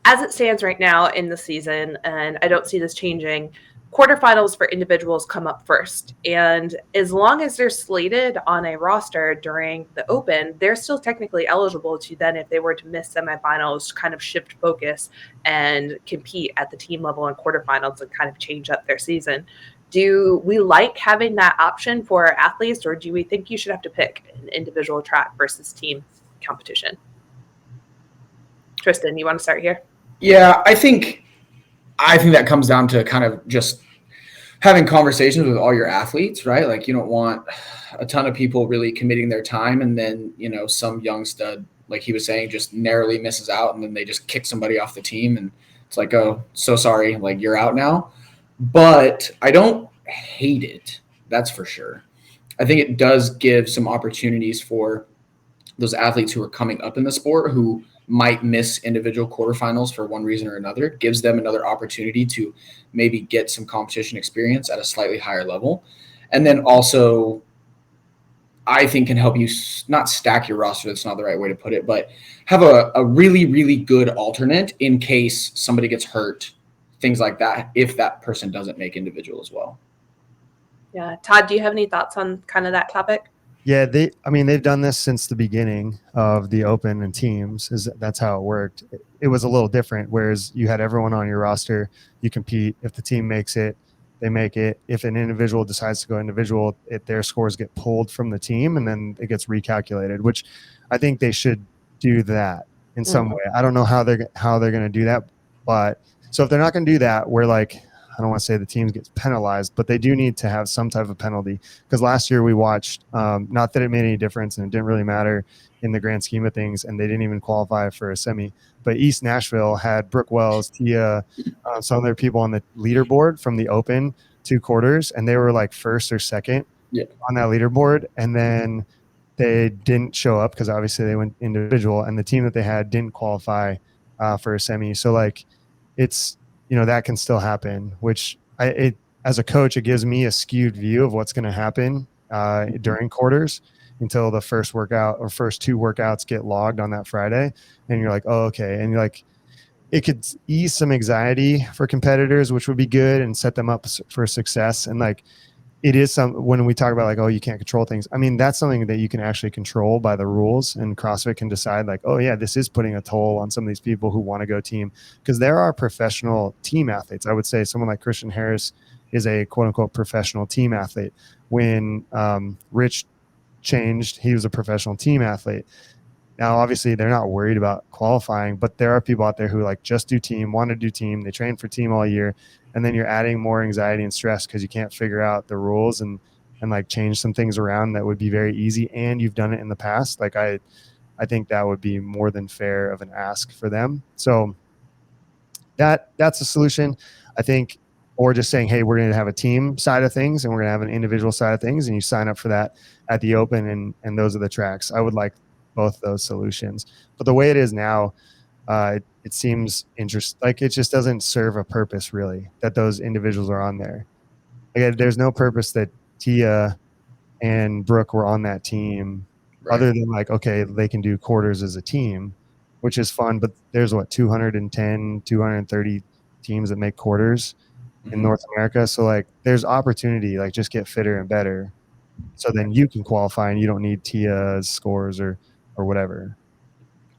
as it stands right now in the season, and I don't see this changing, quarterfinals for individuals come up first. And as long as they're slated on a roster during the Open, they're still technically eligible to then, if they were to miss semifinals, kind of shift focus and compete at the team level in quarterfinals and kind of change up their season. Do we like having that option for athletes, or do we think you should have to pick an individual track versus team competition? Tristan, you want to start here? Yeah, I think that comes down to kind of just having conversations with all your athletes, right? Like, you don't want a ton of people really committing their time and then, some young stud, like he was saying, just narrowly misses out and then they just kick somebody off the team and it's like, oh, so sorry, like you're out now. But I don't hate it, that's for sure. I think it does give some opportunities for those athletes who are coming up in the sport who might miss individual quarterfinals for one reason or another. It gives them another opportunity to maybe get some competition experience at a slightly higher level. And then also, I think can help you not stack your roster, that's not the right way to put it, but have a really, really good alternate in case somebody gets hurt, things like that, if that person doesn't make individual as well. Yeah. Todd, do you have any thoughts on kind of that topic? Yeah, they've done this since the beginning of the Open and teams. That's how it worked. It was a little different, whereas you had everyone on your roster, you compete. If the team makes it, they make it. If an individual decides to go individual, their scores get pulled from the team and then it gets recalculated, which I think they should do that in some way. I don't know how they're going to do that, but so if they're not going to do that, we're like, I don't want to say the teams get penalized, but they do need to have some type of penalty. Because last year we watched, not that it made any difference and it didn't really matter in the grand scheme of things, and they didn't even qualify for a semi. But East Nashville had Brooke Wells, Tia, some other people on the leaderboard from the Open 2 quarters, and they were like first or second on that leaderboard. And then they didn't show up because obviously they went individual, and the team that they had didn't qualify for a semi. So like it's, that can still happen, which as a coach, it gives me a skewed view of what's going to happen during quarters until the first workout or first 2 workouts get logged on that Friday. And you're like, oh, okay. And you're like, it could ease some anxiety for competitors, which would be good and set them up for success. And like, it is when we talk about like, oh, you can't control things. I mean, that's something that you can actually control by the rules, and CrossFit can decide like, oh yeah, this is putting a toll on some of these people who want to go team, because there are professional team athletes. I would say someone like Christian Harris is a quote unquote professional team athlete. When Rich changed, he was a professional team athlete. Now, obviously, they're not worried about qualifying, but there are people out there who like just do team, want to do team. They train for team all year, and then you're adding more anxiety and stress because you can't figure out the rules and like change some things around that would be very easy. And you've done it in the past. Like I think that would be more than fair of an ask for them. So that's a solution, I think. Or just saying, hey, we're going to have a team side of things and we're going to have an individual side of things, and you sign up for that at the Open, and those are the tracks. I would like both those solutions. But the way it is now, it seems like it just doesn't serve a purpose really that those individuals are on there. Like, there's no purpose that Tia and Brooke were on that team other than like, okay, they can do quarters as a team, which is fun, but there's 210, 230 teams that make quarters in North America. So like there's opportunity, like just get fitter and better. So then you can qualify and you don't need Tia's scores or whatever.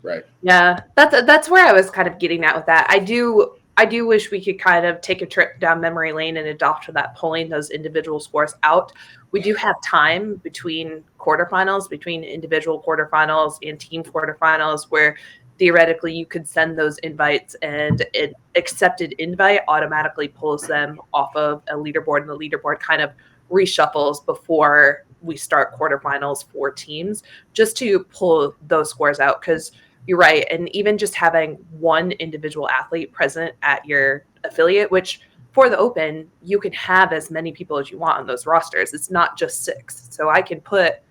Right. Yeah, that's where I was kind of getting at with that. I do wish we could kind of take a trip down memory lane and adopt that pulling those individual scores out. We do have time between quarterfinals, between individual quarterfinals and team quarterfinals, where theoretically you could send those invites and an accepted invite automatically pulls them off of a leaderboard, and the leaderboard kind of reshuffles before we start quarterfinals for teams, just to pull those scores out. Because you're right. And even just having one individual athlete present at your affiliate, which for the Open, you can have as many people as you want on those rosters. It's not just 6. So I can put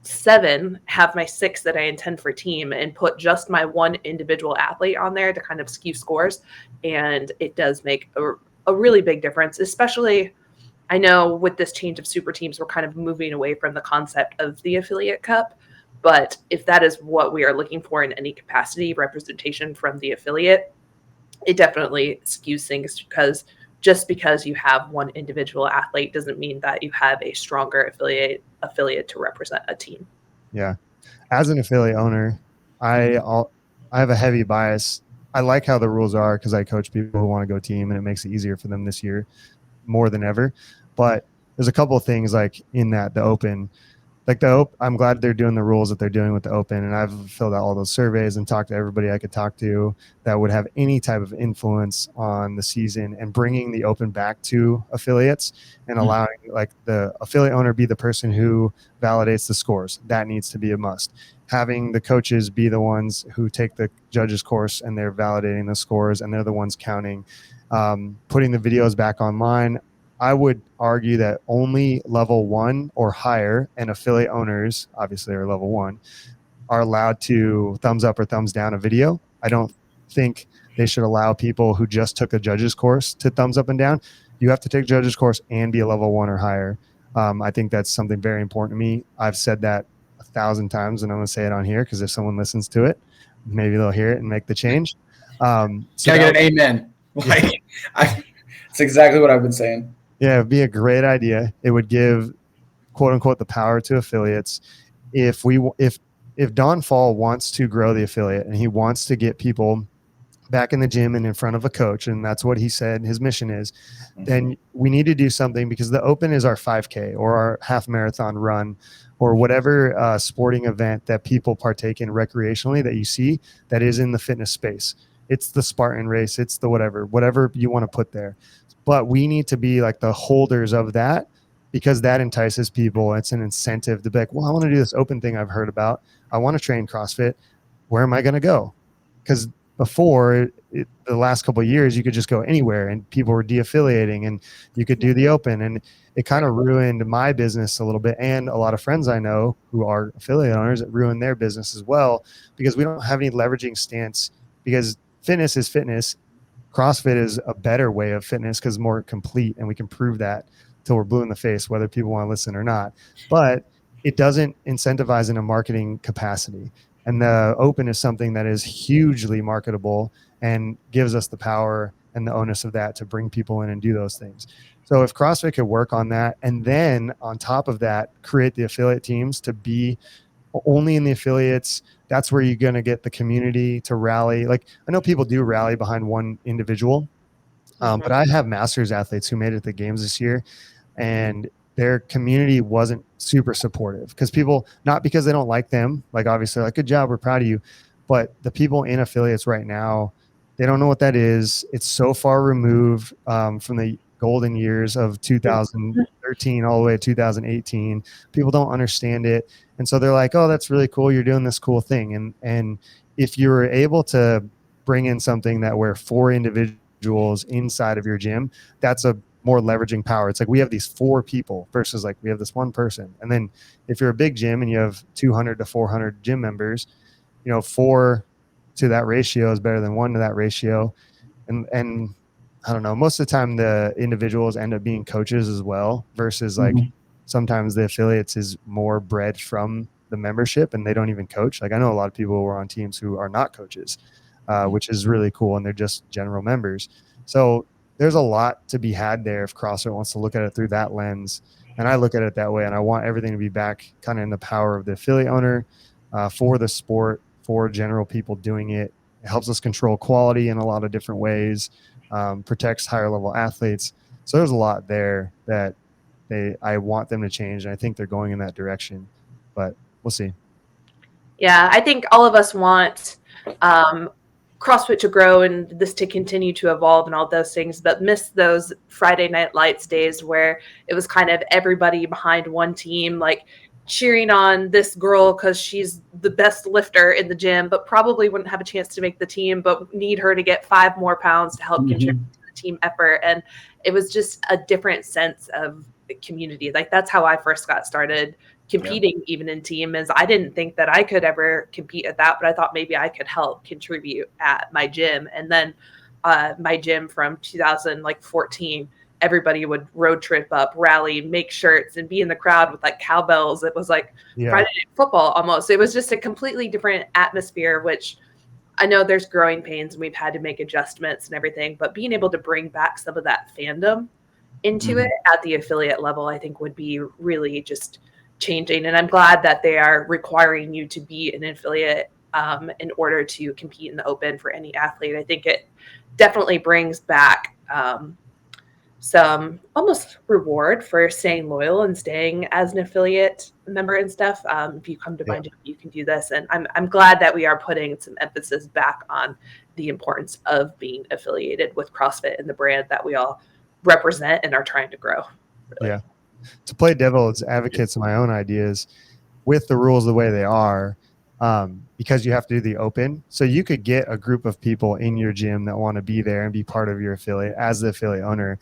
7, have my 6 that I intend for team, and put just my one individual athlete on there to kind of skew scores. And it does make a really big difference, especially I know with this change of super teams, we're kind of moving away from the concept of the affiliate cup. But if that is what we are looking for in any capacity, representation from the affiliate, it definitely skews things, because just because you have one individual athlete doesn't mean that you have a stronger affiliate to represent a team. Yeah. As an affiliate owner, I have a heavy bias. I like how the rules are because I coach people who want to go team, and it makes it easier for them this year more than ever. But there's a couple of things like in the Open, like I'm glad they're doing the rules that they're doing with the Open, and I've filled out all those surveys and talked to everybody I could talk to that would have any type of influence on the season, and bringing the Open back to affiliates and allowing like the affiliate owner be the person who validates the scores. That needs to be a must. Having the coaches be the ones who take the judges course and they're validating the scores and they're the ones counting. Putting the videos back online. I would argue that only level 1 or higher, and affiliate owners obviously are level 1, are allowed to thumbs up or thumbs down a video. I don't think they should allow people who just took a judges course to thumbs up and down. You have to take a judges course and be a level 1 or higher. I think that's something very important to me. I've said that 1,000 times, and I'm going to say it on here because if someone listens to it, maybe they'll hear it and make the change. So can I get an amen? Like, it's exactly what I've been saying. Yeah, it'd be a great idea. It would give, quote unquote, the power to affiliates. If Don Fall wants to grow the affiliate and he wants to get people back in the gym and in front of a coach, and that's what he said his mission is, then we need to do something, because the Open is our 5K or our half marathon run or whatever sporting event that people partake in recreationally that you see that is in the fitness space. It's the Spartan race. It's the whatever you want to put there. But we need to be like the holders of that, because that entices people. It's an incentive to be like, well, I want to do this Open thing I've heard about. I want to train CrossFit. Where am I going to go? Because before the last couple of years, you could just go anywhere and people were de-affiliating and you could do the Open. And it kind of ruined my business a little bit. And a lot of friends I know who are affiliate owners, it ruined their business as well, because we don't have any leveraging stance, because fitness is fitness. CrossFit is a better way of fitness because more complete, and we can prove that till we're blue in the face, whether people want to listen or not. But it doesn't incentivize in a marketing capacity. And the Open is something that is hugely marketable and gives us the power and the onus of that to bring people in and do those things. So if CrossFit could work on that, and then on top of that, create the affiliate teams to be only in the affiliates, that's where you're going to get the community to rally. Like, I know people do rally behind one individual, but I have masters athletes who made it to the games this year, and their community wasn't super supportive, because people, not because they don't like them, like obviously like, good job, we're proud of you, but the people in affiliates right now, they don't know what that is. It's so far removed from the golden years of 2013 all the way to 2018. People don't understand it. And so they're like, oh, that's really cool. You're doing this cool thing. And if you were able to bring in something that where 4 individuals inside of your gym, that's a more leveraging power. It's like we have these 4 people versus like we have this one person. And then if you're a big gym and you have 200 to 400 gym members, 4 to that ratio is better than 1 to that ratio. And I don't know, most of the time the individuals end up being coaches as well, versus like sometimes the affiliates is more bred from the membership and they don't even coach. Like I know a lot of people who are on teams who are not coaches, which is really cool. And they're just general members. So there's a lot to be had there if CrossFit wants to look at it through that lens. And I look at it that way. And I want everything to be back kind of in the power of the affiliate owner, for the sport, for general people doing it. It helps us control quality in a lot of different ways, protects higher level athletes. So there's a lot there that I want them to change. And I think they're going in that direction, but we'll see. Yeah, I think all of us want CrossFit to grow and this to continue to evolve and all those things, but miss those Friday Night Lights days where it was kind of everybody behind one team, like cheering on this girl because she's the best lifter in the gym, but probably wouldn't have a chance to make the team, but need her to get 5 more pounds to help contribute to the team effort. And it was just a different sense of community. Like that's how I first got started competing, even in team, is I didn't think that I could ever compete at that, but I thought maybe I could help contribute at my gym. And then my gym from 2014, everybody would road trip up, rally, make shirts, and be in the crowd with like cowbells. It was like Friday Night Football almost. It was just a completely different atmosphere, which I know there's growing pains and we've had to make adjustments and everything, but being able to bring back some of that fandom into it at the affiliate level, I think would be really just changing. And I'm glad that they are requiring you to be an affiliate in order to compete in the open for any athlete. I think it definitely brings back some almost reward for staying loyal and staying as an affiliate member and stuff. If you come to my gym, you can do this. And I'm glad that we are putting some emphasis back on the importance of being affiliated with CrossFit and the brand that we all represent and are trying to grow. Really. Yeah. To play devil's advocates of my own ideas with the rules the way they are, because you have to do the open. So you could get a group of people in your gym that want to be there and be part of your affiliate as the affiliate owner.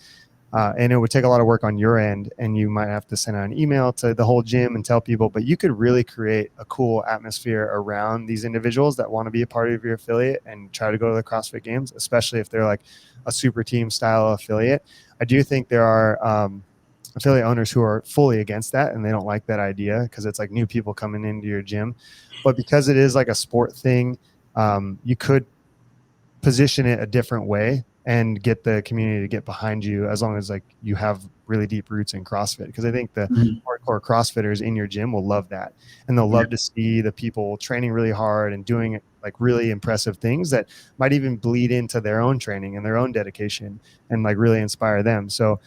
And it would take a lot of work on your end, and you might have to send out an email to the whole gym and tell people, but you could really create a cool atmosphere around these individuals that want to be a part of your affiliate and try to go to the CrossFit Games, especially if they're like a super team style affiliate. I do think there are affiliate owners who are fully against that and they don't like that idea because it's like new people coming into your gym. But because it is like a sport thing, you could position it a different way and get the community to get behind you, as long as like you have really deep roots in CrossFit. Because I think the hardcore CrossFitters in your gym will love that, and they'll love to see the people training really hard and doing like really impressive things that might even bleed into their own training and their own dedication and like really inspire them. So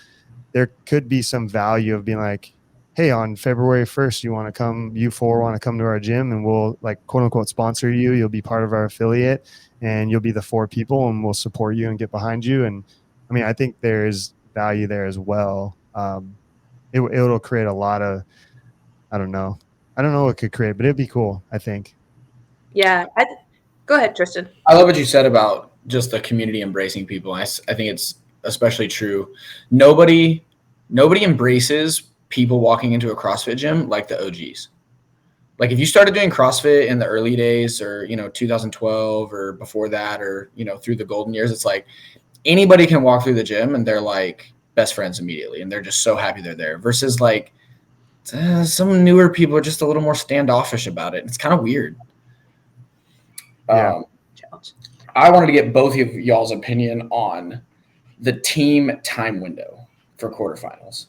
there could be some value of being like, hey, on February 1st, you want to come to our gym and we'll like quote unquote sponsor you. You'll be part of our affiliate and you'll be the 4 people and we'll support you and get behind you. And I mean, I think there's value there as well. It'll create a lot of, I don't know what it could create, but it'd be cool, I think. Yeah. Go ahead, Tristan. I love what you said about just the community embracing people. I think it's especially true. Nobody embraces people walking into a CrossFit gym like the OGs. Like if you started doing CrossFit in the early days or, 2012 or before that, or, through the golden years, it's like anybody can walk through the gym and they're like best friends immediately. And they're just so happy they're there, versus like some newer people are just a little more standoffish about it. It's kind of weird. Yeah. I wanted to get both of y'all's opinion on the team time window for quarterfinals.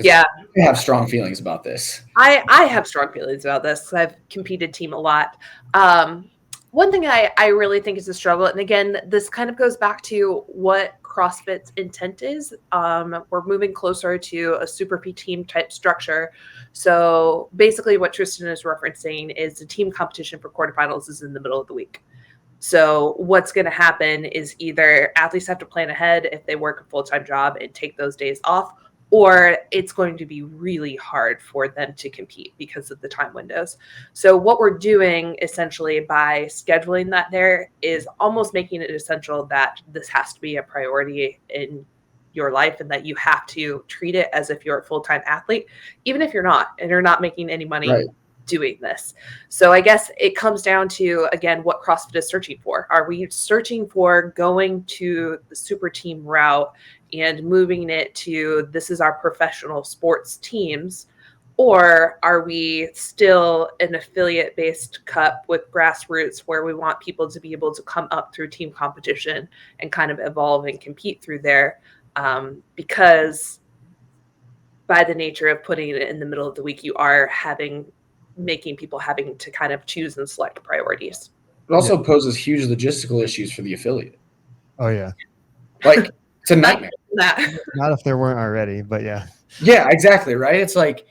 Yeah. I have strong feelings about this. I have strong feelings about this. I've competed team a lot. One thing I really think is a struggle, and again, this kind of goes back to what CrossFit's intent is. We're moving closer to a super P team type structure. So basically what Tristan is referencing is the team competition for quarterfinals is in the middle of the week. So what's going to happen is either athletes have to plan ahead if they work a full-time job and take those days off, or it's going to be really hard for them to compete because of the time windows. So what we're doing essentially by scheduling that there is almost making it essential that this has to be a priority in your life and that you have to treat it as if you're a full-time athlete, even if you're not and you're not making any money. Right. doing this. So I guess it comes down to, again, what CrossFit is searching for. Are we searching for going to the super team route and moving it to this is our professional sports teams? Or are we still an affiliate-based cup with grassroots where we want people to be able to come up through team competition and kind of evolve and compete through there? Because by the nature of putting it in the middle of the week, you are making people having to kind of choose and select priorities. It also poses huge logistical issues for the affiliate. Oh yeah. Like it's a nightmare. Not if there weren't already, but yeah. Yeah, exactly. Right. It's like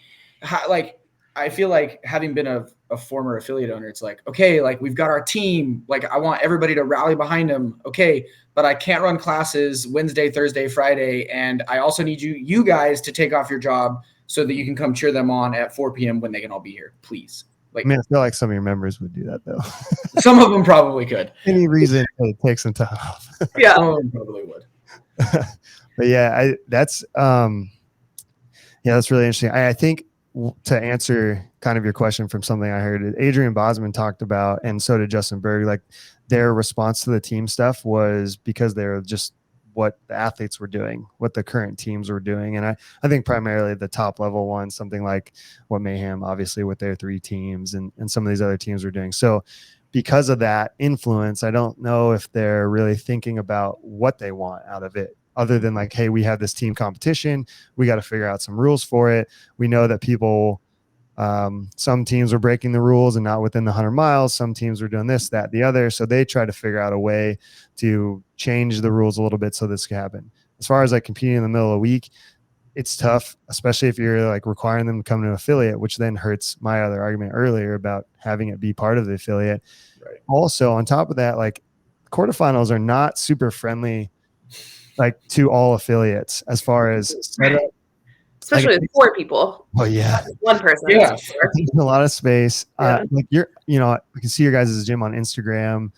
I feel like having been a former affiliate owner, it's like, okay, like we've got our team. Like I want everybody to rally behind them. Okay. But I can't run classes Wednesday, Thursday, Friday. And I also need you guys to take off your job so that you can come cheer them on at 4 p.m. when they can all be here, please. Like, I mean, I feel like some of your members would do that though. Some of them probably could. Any reason to take some time off. Yeah. Some of them probably would. But yeah, that's really interesting. I think to answer kind of your question from something I heard, Adrian Bosman talked about, and so did Justin Berg, like their response to the team stuff was because they're just what the athletes were doing, what the current teams were doing. And I think primarily the top level ones, something like what Mayhem, obviously with their 3 teams and some of these other teams were doing. So because of that influence, I don't know if they're really thinking about what they want out of it, other than like, hey, we have this team competition. We got to figure out some rules for it. We know that people, some teams were breaking the rules and not within the 100 miles. Some teams were doing this, that, the other. So they try to figure out a way to change the rules a little bit so this can happen. As far as like competing in the middle of the week, it's tough, especially if you're like requiring them to come to an affiliate, which then hurts my other argument earlier about having it be part of the affiliate. Right. Also, on top of that, like quarterfinals are not super friendly, like to all affiliates as far as setup. Especially with 4 people. Oh yeah, one person. Yeah, a lot of space. Yeah. Like I can see your guys' gym on Instagram.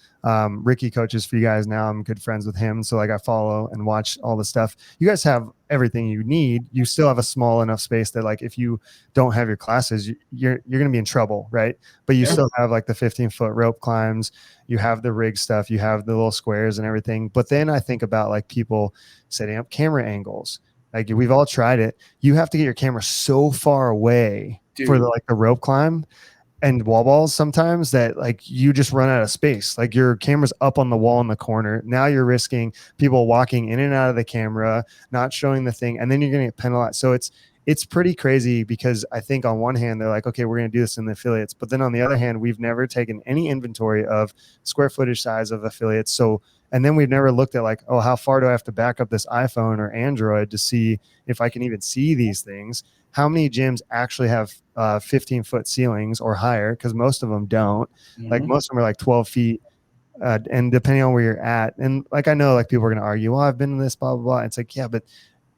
Ricky coaches for you guys now. I'm good friends with him, so like I follow and watch all the stuff. You guys have everything you need. You still have a small enough space that like if you don't have your classes, you're gonna be in trouble, right? But you still have like the 15-foot rope climbs. You have the rig stuff. You have the little squares and everything. But then I think about like people setting up camera angles. Like we've all tried it. You have to get your camera so far away for the rope climb and wall balls sometimes that like you just run out of space. Like your camera's up on the wall in the corner. Now you're risking people walking in and out of the camera, not showing the thing, and then you're going to get penalized. So it's pretty crazy because I think on one hand they're like, okay, we're going to do this in the affiliates, but then on the other hand, we've never taken any inventory of square footage size of affiliates. So and then we've never looked at like, oh, how far do I have to back up this iPhone or Android to see if I can even see these things? How many gyms actually have 15-foot ceilings or higher? Because most of them don't. Mm-hmm. Like most of them are like 12 feet. And depending on where you're at. And like I know like people are going to argue, well, I've been in this, blah, blah, blah. It's like, yeah, but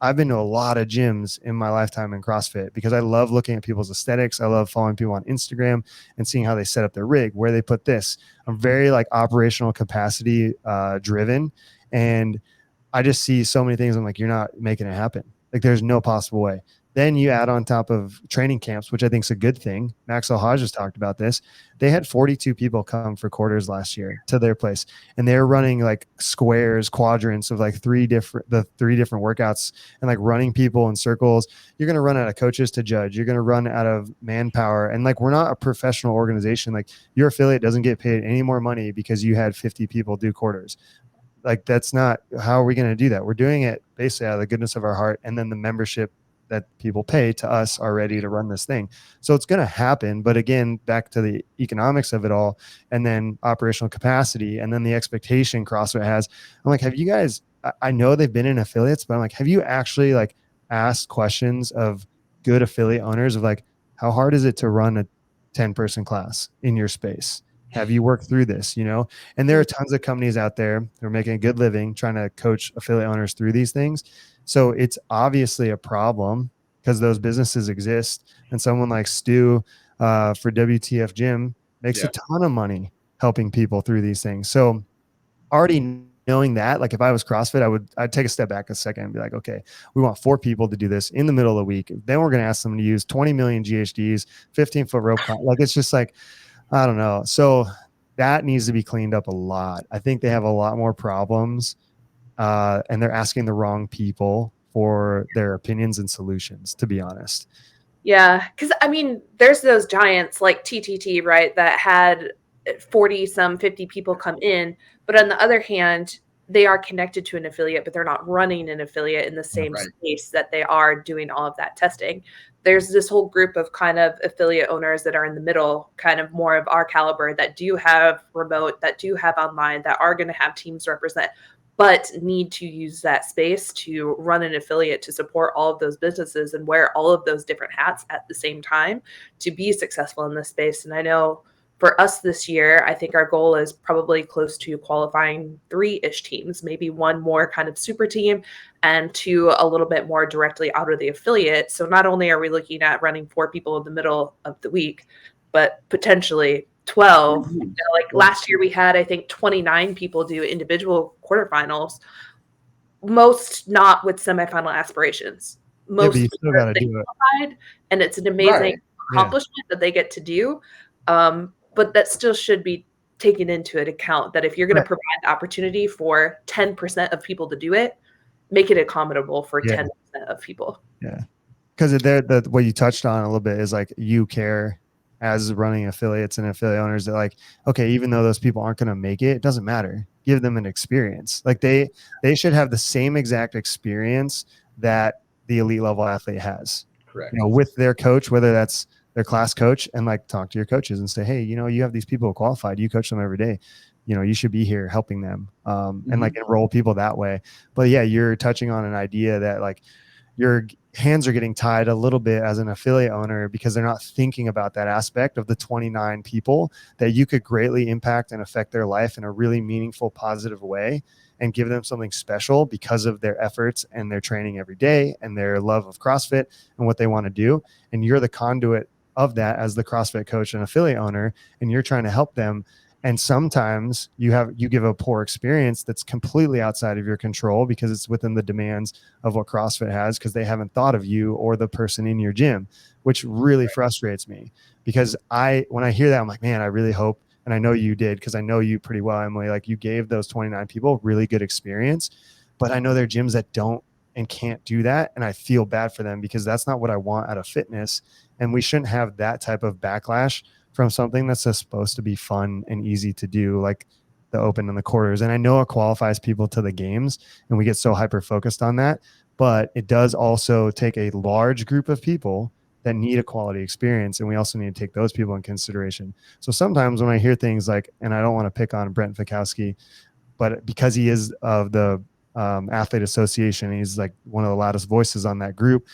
I've been to a lot of gyms in my lifetime in CrossFit because I love looking at people's aesthetics. I love following people on Instagram and seeing how they set up their rig, where they put this. I'm very like operational capacity driven. And I just see so many things. I'm like, you're not making it happen. Like there's no possible way. Then you add on top of training camps, which I think is a good thing. Maxwell Hodges talked about this. They had 42 people come for quarters last year to their place, and they're running like squares, quadrants of like three different workouts, and like running people in circles. You're going to run out of coaches to judge. You're going to run out of manpower, and like we're not a professional organization. Like your affiliate doesn't get paid any more money because you had 50 people do quarters. Like that's not how are we going to do that? We're doing it basically out of the goodness of our heart, and then the membership that people pay to us are ready to run this thing. So it's going to happen. But again, back to the economics of it all, and then operational capacity, and then the expectation CrossFit has. I'm like, have you guys, I know they've been in affiliates, but I'm like, have you actually like asked questions of good affiliate owners of like, how hard is it to run a 10-person class in your space? Have you worked through this, And there are tons of companies out there who are making a good living trying to coach affiliate owners through these things. So it's obviously a problem because those businesses exist. And someone like Stu for WTF Gym makes a ton of money helping people through these things. So already knowing that, like if I was CrossFit, I'd take a step back a second and be like, okay, we want 4 people to do this in the middle of the week. Then we're going to ask them to use 20 million GHDs, 15-foot rope. Like, it's just like, I don't know. So that needs to be cleaned up a lot. I think they have a lot more problems, and they're asking the wrong people for their opinions and solutions, to be honest. Yeah, because I mean, there's those giants like TTT, right, that had 50 people come in, but on the other hand, they are connected to an affiliate, but they're not running an affiliate in the same space that they are doing all of that testing. There's this whole group of kind of affiliate owners that are in the middle, kind of more of our caliber, that do have remote, that do have online, that are going to have teams represent, but need to use that space to run an affiliate to support all of those businesses and wear all of those different hats at the same time to be successful in this space. And I know for us this year, I think our goal is probably close to qualifying 3-ish teams, maybe one more kind of super team and 2 a little bit more directly out of the affiliate. So not only are we looking at running 4 people in the middle of the week, but potentially 12. You know, like last year we had, I think, 29 people do individual quarterfinals, most not with semifinal aspirations. Most you still got to do it. And it's an amazing accomplishment that they get to do. But that still should be taken into account, that if you're going to provide the opportunity for 10% of people to do it, make it accommodable for 10% of people. Yeah. Because what you touched on a little bit is like, you care as running affiliates and affiliate owners that like, okay, even though those people aren't going to make it, it doesn't matter. Give them an experience. Like they should have the same exact experience that the elite level athlete has. Correct. You know, with their coach, whether that's their class coach, and like talk to your coaches and say, hey, you know, you have these people qualified, you coach them every day. You know, you should be here helping them, and like enroll people that way. But yeah, you're touching on an idea that like your hands are getting tied a little bit as an affiliate owner because they're not thinking about that aspect of the 29 people that you could greatly impact and affect their life in a really meaningful, positive way, and give them something special because of their efforts and their training every day and their love of CrossFit and what they want to do. And you're the conduit of that as the CrossFit coach and affiliate owner, and you're trying to help them. And sometimes you give a poor experience that's completely outside of your control because it's within the demands of what CrossFit has, because they haven't thought of you or the person in your gym, which really frustrates me. Because when I hear that, I'm like, man, I really hope, and I know you did, because I know you pretty well, Emily, like you gave those 29 people really good experience, but I know there are gyms that don't and can't do that. And I feel bad for them because that's not what I want out of fitness. And we shouldn't have that type of backlash from something that's supposed to be fun and easy to do, like the open and the quarters. And I know it qualifies people to the games, and we get so hyper focused on that, but it does also take a large group of people that need a quality experience. And we also need to take those people in consideration. So sometimes when I hear things like, and I don't want to pick on Brent Fikowski, but because he is of the Athlete Association, he's like one of the loudest voices on that group.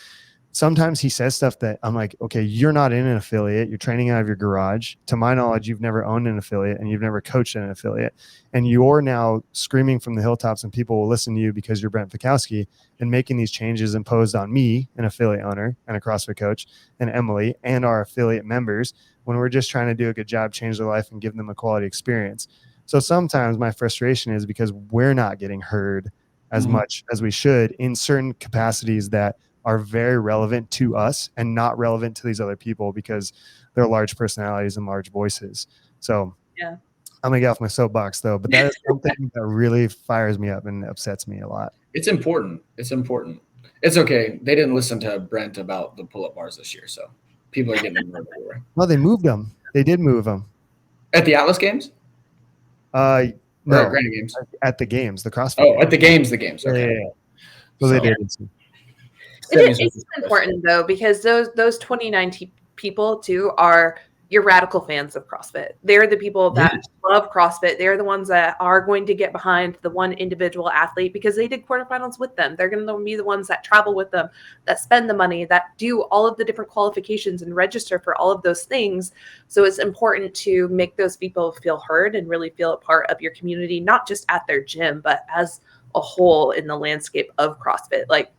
Sometimes he says stuff that I'm like, okay, you're not in an affiliate. You're training out of your garage. To my knowledge, you've never owned an affiliate and you've never coached an affiliate. And you're now screaming from the hilltops and people will listen to you because you're Brent Fikowski, and making these changes imposed on me, an affiliate owner and a CrossFit coach, and Emily and our affiliate members, when we're just trying to do a good job, change their life and give them a quality experience. So sometimes my frustration is because we're not getting heard as much as we should in certain capacities that are very relevant to us and not relevant to these other people because they're large personalities and large voices. So yeah, I'm gonna get off my soapbox though, but that is something that really fires me up and upsets me a lot. It's important. It's important. It's okay. They didn't listen to Brent about the pull-up bars this year, so people are getting them everywhere. Well, they moved them. They did move them at the Atlas games. No, at Granite Games. At the games, the CrossFit. Oh, at the games. Okay. Yeah. So they did. It's important though, because those 29 people too are your radical fans of CrossFit. They're the people that love CrossFit. They're the ones that are going to get behind the one individual athlete because they did quarterfinals with them. They're going to be the ones that travel with them, that spend the money, that do all of the different qualifications and register for all of those things. So it's important to make those people feel heard and really feel a part of your community, not just at their gym, but as a whole in the landscape of CrossFit. Like,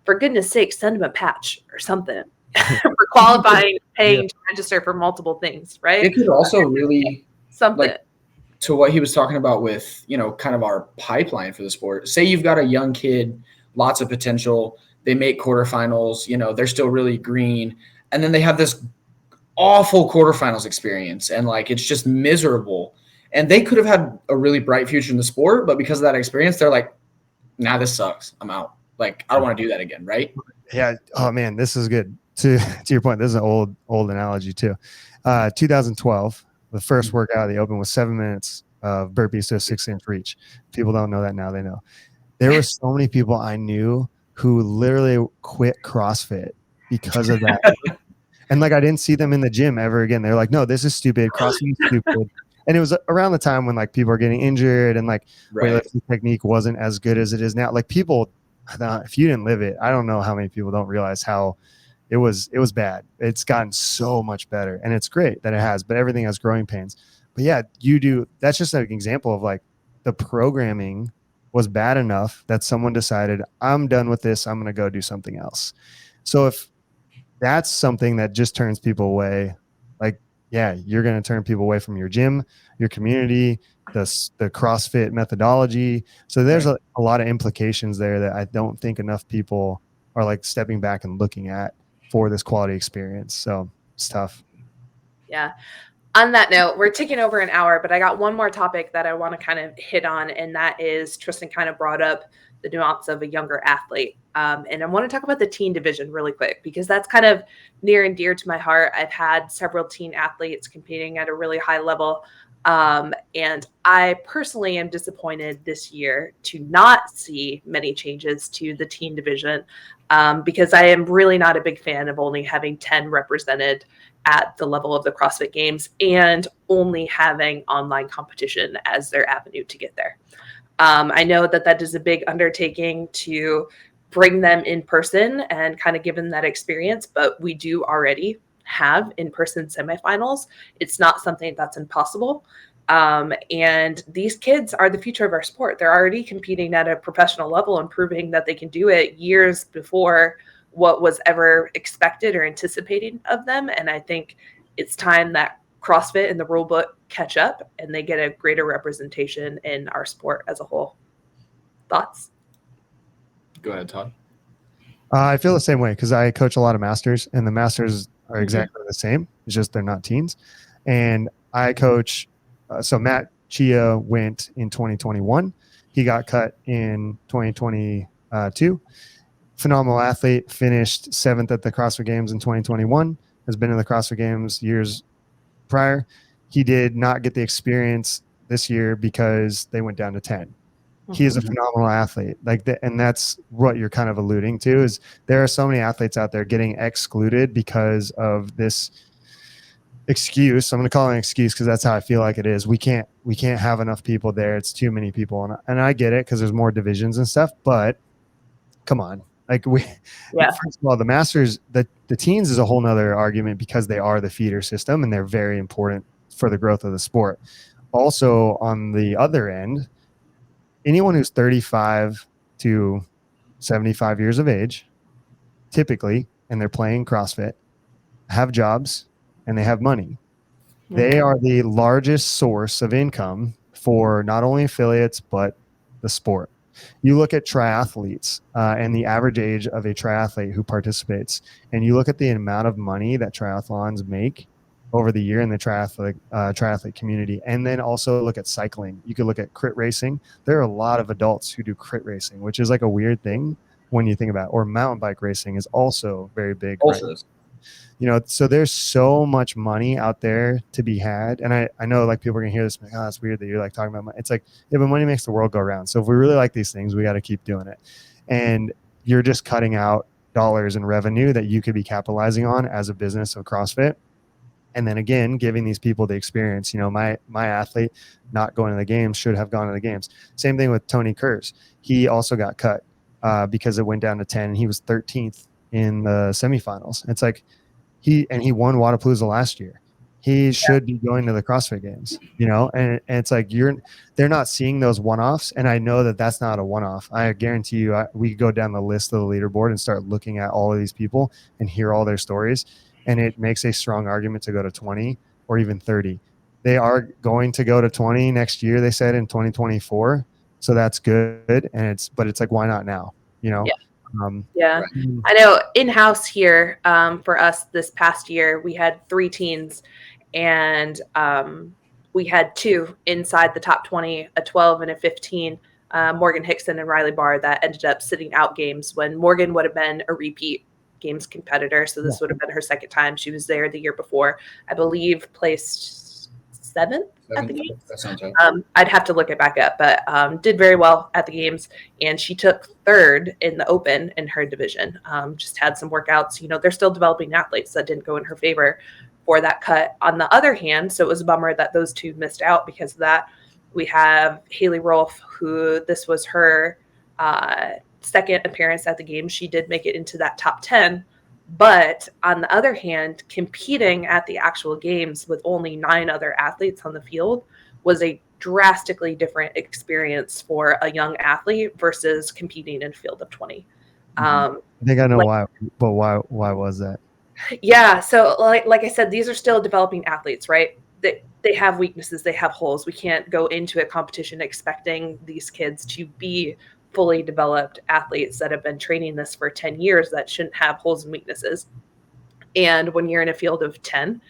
for goodness sake, send them a patch or something for qualifying, paying to register for multiple things, right? It could also really something. to what he was talking about with, kind of our pipeline for the sport. Say you've got a young kid, lots of potential. They make quarterfinals, they're still really green. And then they have this awful quarterfinals experience and like it's just miserable. And they could have had a really bright future in the sport, but because of that experience, they're like, nah, this sucks. I'm out. Like, I don't want to do that again, right? Yeah. Oh man, this is good. To your point, this is an old analogy too. 2012, the first workout of the Open was 7 minutes of burpees to a 6-inch reach. People don't know that now; they know. There were so many people I knew who literally quit CrossFit because of that. And like I didn't see them in the gym ever again. They're like, "No, this is stupid. CrossFit is stupid." And it was around the time when like people are getting injured and like weightlifting technique wasn't as good as it is now. Like people, if you didn't live it, I don't know how many people don't realize how it was bad. It's gotten so much better, and it's great that it has. But everything has growing pains. But yeah, you do. That's just an example of like the programming was bad enough that someone decided, I'm done with this. I'm going to go do something else. So if that's something that just turns people away, like, yeah, you're going to turn people away from your gym, your community, the CrossFit methodology. So there's a lot of implications there that I don't think enough people are like stepping back and looking at for this quality experience. So it's tough. Yeah. On that note, we're taking over an hour, but I got one more topic that I want to kind of hit on, and that is Tristan kind of brought up the nuance of a younger athlete. And I want to talk about the teen division really quick because that's kind of near and dear to my heart. I've had several teen athletes competing at a really high level. And I personally am disappointed this year to not see many changes to the teen division because I am really not a big fan of only having 10 represented at the level of the CrossFit Games and only having online competition as their avenue to get there. I know that is a big undertaking to bring them in person and kind of give them that experience, but we do already have in-person semifinals. It's not something that's impossible. And these kids are the future of our sport. They're already competing at a professional level and proving that they can do it years before what was ever expected or anticipated of them. And I think it's time that CrossFit and the Rulebook catch up and they get a greater representation in our sport as a whole. Thoughts? Go ahead, Todd. I feel the same way because I coach a lot of masters, and the masters are exactly the same. It's just they're not teens. And I coach. So Matt Chia went in 2021. He got cut in 2022. Phenomenal athlete, finished 7th at the CrossFit Games in 2021. Has been in the CrossFit Games years prior. He did not get the experience this year because they went down to 10. He is a phenomenal athlete, and that's what you're kind of alluding to. Is there are so many athletes out there getting excluded because of this excuse. I'm going to call it an excuse because that's how I feel like it is. We can't have enough people there. It's too many people, and I get it because there's more divisions and stuff. But come on, first of all, the masters, the teens is a whole nother argument because they are the feeder system and they're very important for the growth of the sport. Also, on the other end, anyone who's 35 to 75 years of age, typically, and they're playing CrossFit, have jobs and they have money. They are the largest source of income for not only affiliates, but the sport. You look at triathletes and the average age of a triathlete who participates, and you look at the amount of money that triathlons make over the year in the triathlete community. And then also look at cycling. You could look at crit racing. There are a lot of adults who do crit racing, which is like a weird thing when you think about it. Or mountain bike racing is also very big. Also, right? So there's so much money out there to be had. And I know like people are gonna hear this, like, oh, that's weird that you're like talking about money. It's like, yeah, but money makes the world go round. So if we really like these things, we got to keep doing it. And you're just cutting out dollars in revenue that you could be capitalizing on as a business of CrossFit. And then again, giving these people the experience. My athlete not going to the games should have gone to the games. Same thing with Tony Kurz. He also got cut because it went down to 10 and he was 13th in the semifinals. It's like he won Wadapalooza last year. He should be going to the CrossFit Games, and it's like they're not seeing those one-offs. And I know that that's not a one-off. I guarantee you we could go down the list of the leaderboard and start looking at all of these people and hear all their stories. And it makes a strong argument to go to 20 or even 30. they are going to go to 20 next year. They said in 2024, so that's good. And but it's like, why not now? You know. Yeah. Right. I know in-house here, for us this past year, we had 3 teens, and we had 2 inside the top 20, a 12 and a 15, Morgan Hickson and Riley Barr, that ended up sitting out games when Morgan would have been a repeat games competitor. So this would have been her second time. She was there the year before. I believe placed 7th at the games. That sounds right. I'd have to look it back up, but did very well at the games, and she took 3rd in the Open in her division. Just had some workouts. You know, they're still developing athletes that didn't go in her favor for that cut. On the other hand, so it was a bummer that those 2 missed out because of that. We have Haley Rolfe, who this was her second appearance at the game. She did make it into that top 10. But on the other hand, competing at the actual games with only 9 other athletes on the field was a drastically different experience for a young athlete versus competing in a field of 20. I think I know why, but why was that? Yeah, so like I said, these are still developing athletes, right? They have weaknesses, they have holes. We can't go into a competition expecting these kids to be fully developed athletes that have been training this for 10 years that shouldn't have holes and weaknesses. And when you're in a field of 10,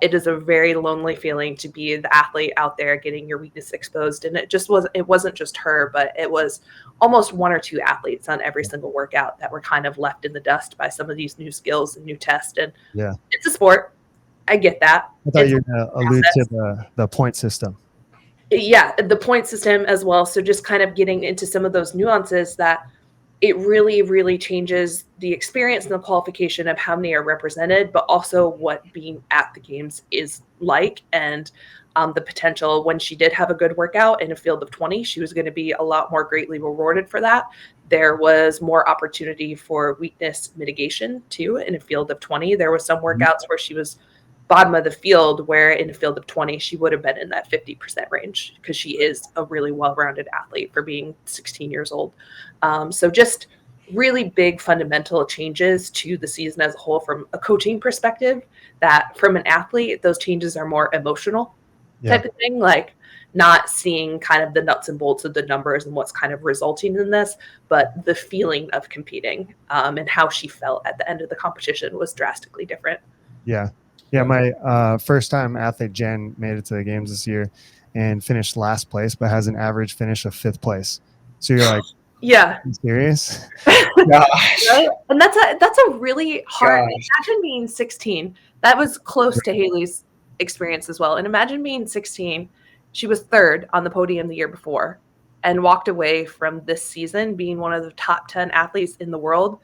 it is a very lonely feeling to be the athlete out there getting your weakness exposed. And it wasn't just her, but it was almost 1 or 2 athletes on every single workout that were kind of left in the dust by some of these new skills and new tests. And it's a sport. I get that. I thought you were going to allude to the point system. Yeah, the point system as well. So just kind of getting into some of those nuances that it really, really changes the experience and the qualification of how many are represented, but also what being at the games is like, and the potential. When she did have a good workout in a field of 20, she was going to be a lot more greatly rewarded for that. There was more opportunity for weakness mitigation too in a field of 20. There was some workouts where she was bottom of the field, where in a field of 20, she would have been in that 50% range because she is a really well-rounded athlete for being 16 years old. So just really big fundamental changes to the season as a whole from a coaching perspective, that from an athlete, those changes are more emotional type of thing, like not seeing kind of the nuts and bolts of the numbers and what's kind of resulting in this, but the feeling of competing and how she felt at the end of the competition was drastically different. Yeah, my first-time athlete, Jen, made it to the games this year and finished last place, but has an average finish of 5th place. So you're like, yeah, are you serious? Right? And that's a really hard. Imagine being 16. That was close to Haley's experience as well. And imagine being 16. She was 3rd on the podium the year before and walked away from this season being one of the top 10 athletes in the world,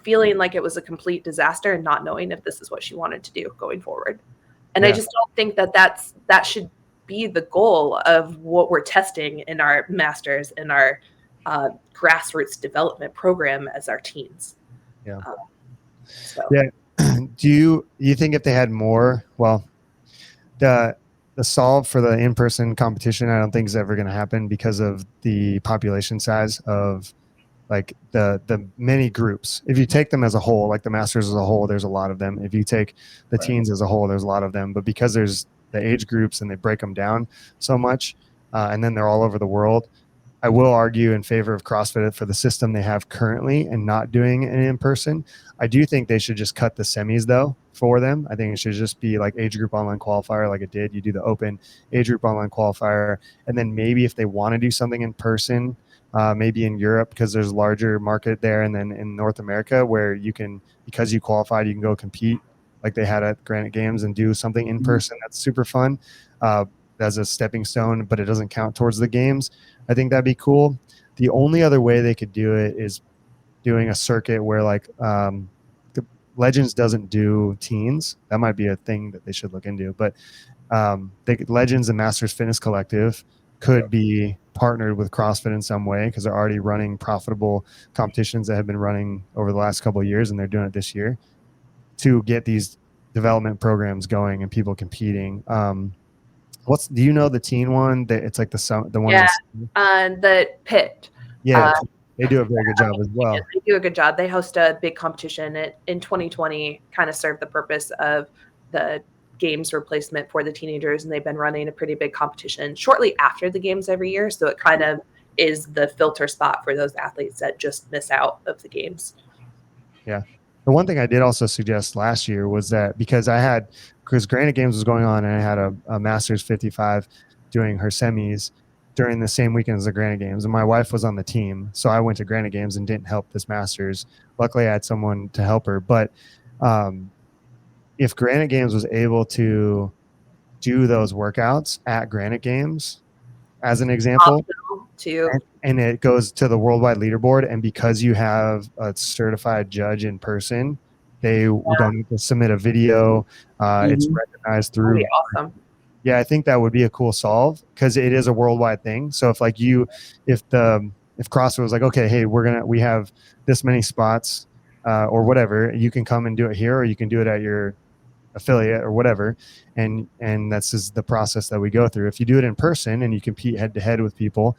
feeling like it was a complete disaster and not knowing if this is what she wanted to do going forward. And I just don't think that should be the goal of what we're testing in our masters and our grassroots development program as our teens. Do you think if they had more, well, the solve for the in-person competition, I don't think is ever going to happen because of the population size of like the many groups. If you take them as a whole, like the masters as a whole, there's a lot of them. If you take the teens as a whole, there's a lot of them. But because there's the age groups and they break them down so much, and then they're all over the world, I will argue in favor of CrossFit for the system they have currently and not doing it in person. I do think they should just cut the semis though for them. I think it should just be like age group online qualifier like it did. You do the open age group online qualifier, and then maybe if they want to do something in person, maybe in Europe because there's a larger market there, and then in North America where you can, because you qualified, you can go compete like they had at Granite Games and do something in person that's super fun as a stepping stone, but it doesn't count towards the games. I think that'd be cool. The only other way they could do it is doing a circuit where like the Legends doesn't do teens. That might be a thing that they should look into. But Legends and Masters Fitness Collective could be partnered with CrossFit in some way because they're already running profitable competitions that have been running over the last couple of years, and they're doing it this year to get these development programs going and people competing. Do you know the teen one? It's like the one. Yeah, the pit. Yeah, they do a very good job as well. They do a good job. They host a big competition in 2020. Kind of served the purpose of the games replacement for the teenagers, and they've been running a pretty big competition shortly after the games every year. So it kind of is the filter spot for those athletes that just miss out of the games. Yeah. The one thing I did also suggest last year was that because Granite Games was going on and I had a Masters 55 doing her semis during the same weekend as the Granite Games, and my wife was on the team. So I went to Granite Games and didn't help this Masters. Luckily, I had someone to help her. But if Granite Games was able to do those workouts at Granite Games, as an example, and it goes to the worldwide leaderboard, and because you have a certified judge in person, they don't need to submit a video. It's recognized through. That'd be awesome. Yeah, I think that would be a cool solve because it is a worldwide thing. So if CrossFit was like, okay, hey, we have this many spots or whatever, you can come and do it here, or you can do it at your affiliate or whatever, and that's just the process that we go through. If you do it in person and you compete head to head with people,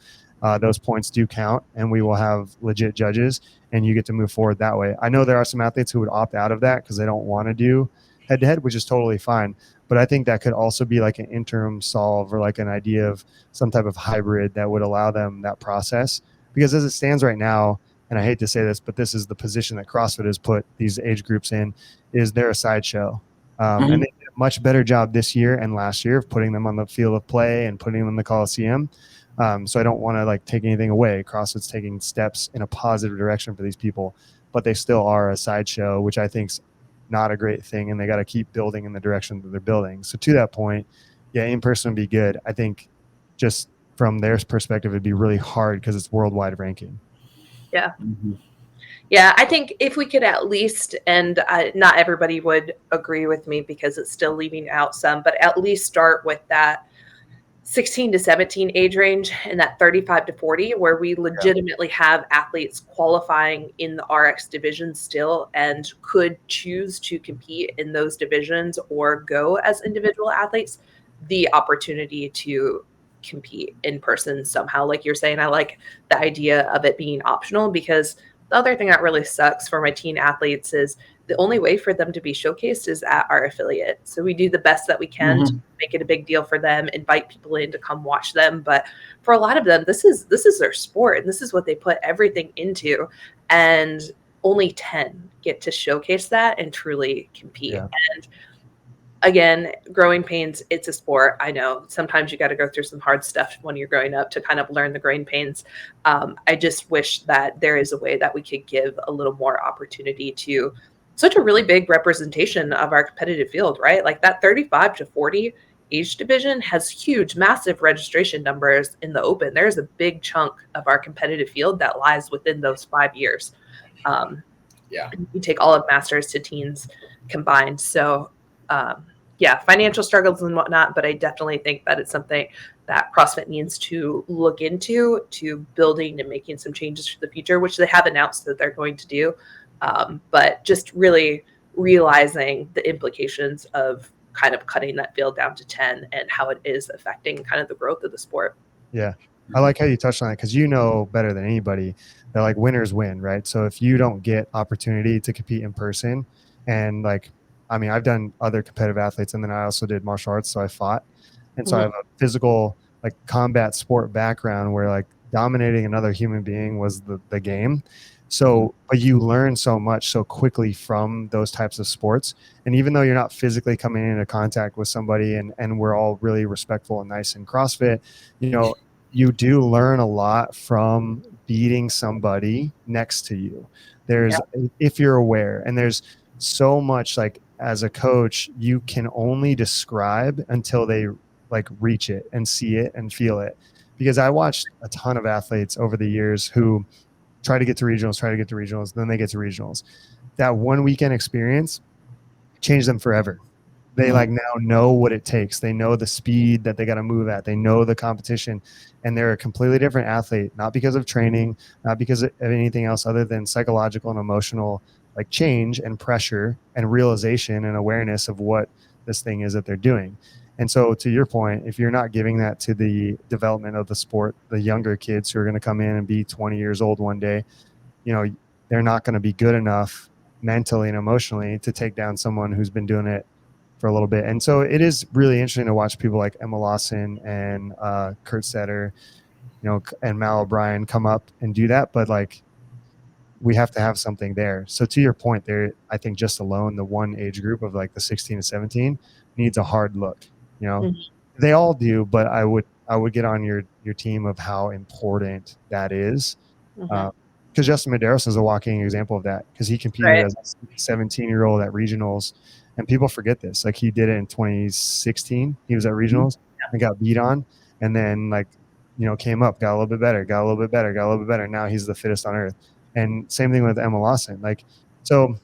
those points do count, and we will have legit judges, and you get to move forward that way. I know there are some athletes who would opt out of that because they don't want to do head to head, which is totally fine. But I think that could also be like an interim solve or like an idea of some type of hybrid that would allow them that process. Because as it stands right now, and I hate to say this, but this is the position that CrossFit has put these age groups in, is they're a sideshow. And they did a much better job this year and last year of putting them on the field of play and putting them in the Coliseum. So I don't want to like take anything away. CrossFit's taking steps in a positive direction for these people, but they still are a sideshow, which I think's not a great thing, and they got to keep building in the direction that they're building. So to that point, yeah, in person would be good. I think just from their perspective, it'd be really hard because it's worldwide ranking. Yeah. Yeah, I think if we could at least, and not everybody would agree with me because it's still leaving out some, but at least start with that 16 to 17 age range and that 35 to 40, where we legitimately have athletes qualifying in the RX division still and could choose to compete in those divisions or go as individual athletes, the opportunity to compete in person somehow. Like you're saying, I like the idea of it being optional, because the other thing that really sucks for my teen athletes is the only way for them to be showcased is at our affiliate. So we do the best that we can to make it a big deal for them, invite people in to come watch them. But for a lot of them, this is their sport, and this is what they put everything into. And only 10 get to showcase that and truly compete. Yeah. And again, growing pains, it's a sport. I know sometimes you got to go through some hard stuff when you're growing up to kind of learn the growing pains. I just wish that there is a way that we could give a little more opportunity to such a really big representation of our competitive field, right? Like that 35 to 40 age division has huge, massive registration numbers in the open. There's a big chunk of our competitive field that lies within those 5 years. You take all of masters to teens combined. So, financial struggles and whatnot, but I definitely think that it's something that CrossFit needs to look into, to building and making some changes for the future, which they have announced that they're going to do. But just really realizing the implications of kind of cutting that field down to 10 and how it is affecting kind of the growth of the sport. Yeah. I like how you touched on it, because you know better than anybody that like winners win, right? So if you don't get opportunity to compete in person, and like, I mean, I've done other competitive athletes, and then I also did martial arts, so I fought. And so I have a physical, like combat sport background where like dominating another human being was the game. So, but you learn so much so quickly from those types of sports. And even though you're not physically coming into contact with somebody, and we're all really respectful and nice in CrossFit, you know, you do learn a lot from beating somebody next to you. There's, if you're aware, and there's so much, like as a coach, you can only describe until they like reach it and see it and feel it. Because I watched a ton of athletes over the years who try to get to regionals, then they get to regionals. That one weekend experience changed them forever. They like now know what it takes. They know the speed that they got to move at. They know the competition, and they're a completely different athlete, not because of training, not because of anything else other than psychological and emotional like change and pressure and realization and awareness of what this thing is that they're doing. And so to your point, if you're not giving that to the development of the sport, the younger kids who are going to come in and be 20 years old one day, you know, they're not going to be good enough mentally and emotionally to take down someone who's been doing it for a little bit. And so it is really interesting to watch people like Emma Lawson and Kurt Setter, and Mal O'Brien come up and do that. But like, we have to have something there. So to your point there, I think just alone the one age group of like the 16 to 17 needs a hard look. They all do, but I would get on your team of how important that is. Because Justin Medeiros is a walking example of that, because he competed as a 17-year-old at regionals, and people forget this. Like, he did it in 2016. He was at regionals and got beat on, and then came up, got a little bit better, got a little bit better, got a little bit better. Now he's the fittest on earth. And same thing with Emma Lawson. So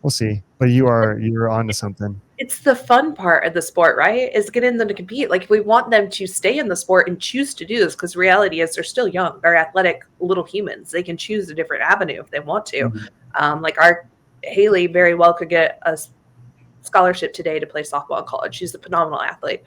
we'll see. But you're on to something. It's the fun part of the sport, right? Is getting them to compete. Like, we want them to stay in the sport and choose to do this, because reality is they're still young. They're athletic little humans. They can choose a different avenue if they want to. Like, our Haley very well could get a scholarship today to play softball in college. She's a phenomenal athlete.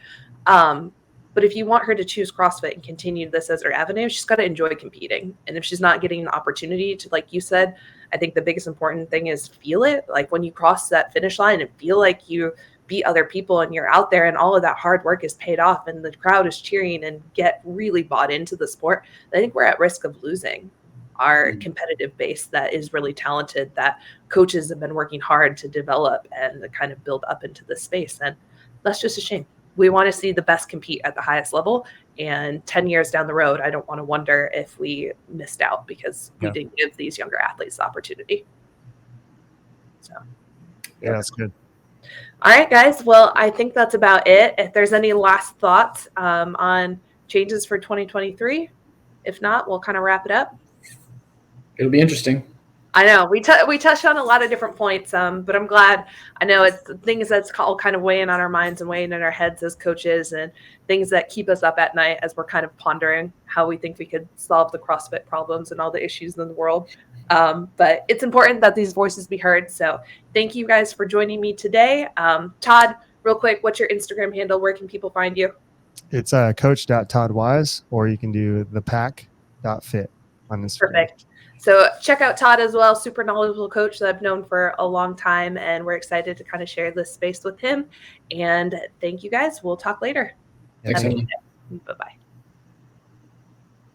But if you want her to choose CrossFit and continue this as her avenue, she's got to enjoy competing. And if she's not getting an opportunity to, like you said, I think the biggest important thing is feel it. Like, when you cross that finish line and feel like you beat other people and you're out there and all of that hard work is paid off and the crowd is cheering and get really bought into the sport, I think we're at risk of losing our competitive base that is really talented, that coaches have been working hard to develop and to kind of build up into this space. And that's just a shame. We want to see the best compete at the highest level. And 10 years down the road, I don't want to wonder if we missed out because we didn't give these younger athletes the opportunity. So, yeah, that's good. All right, guys. Well, I think that's about it. If there's any last thoughts on changes for 2023, if not, we'll kind of wrap it up. It'll be interesting. I know we touched on a lot of different points, but I'm glad. I know it's things that's all kind of weighing on our minds and weighing in our heads as coaches, and things that keep us up at night as we're kind of pondering how we think we could solve the CrossFit problems and all the issues in the world. But it's important that these voices be heard. So thank you guys for joining me today. Todd, real quick, what's your Instagram handle? Where can people find you? It's coach.toddwise, or you can do thepack.fit on Instagram. Perfect. So check out Todd as well, super knowledgeable coach that I've known for a long time, and we're excited to kind of share this space with him. And thank you guys. We'll talk later. Thanks, Bye-bye.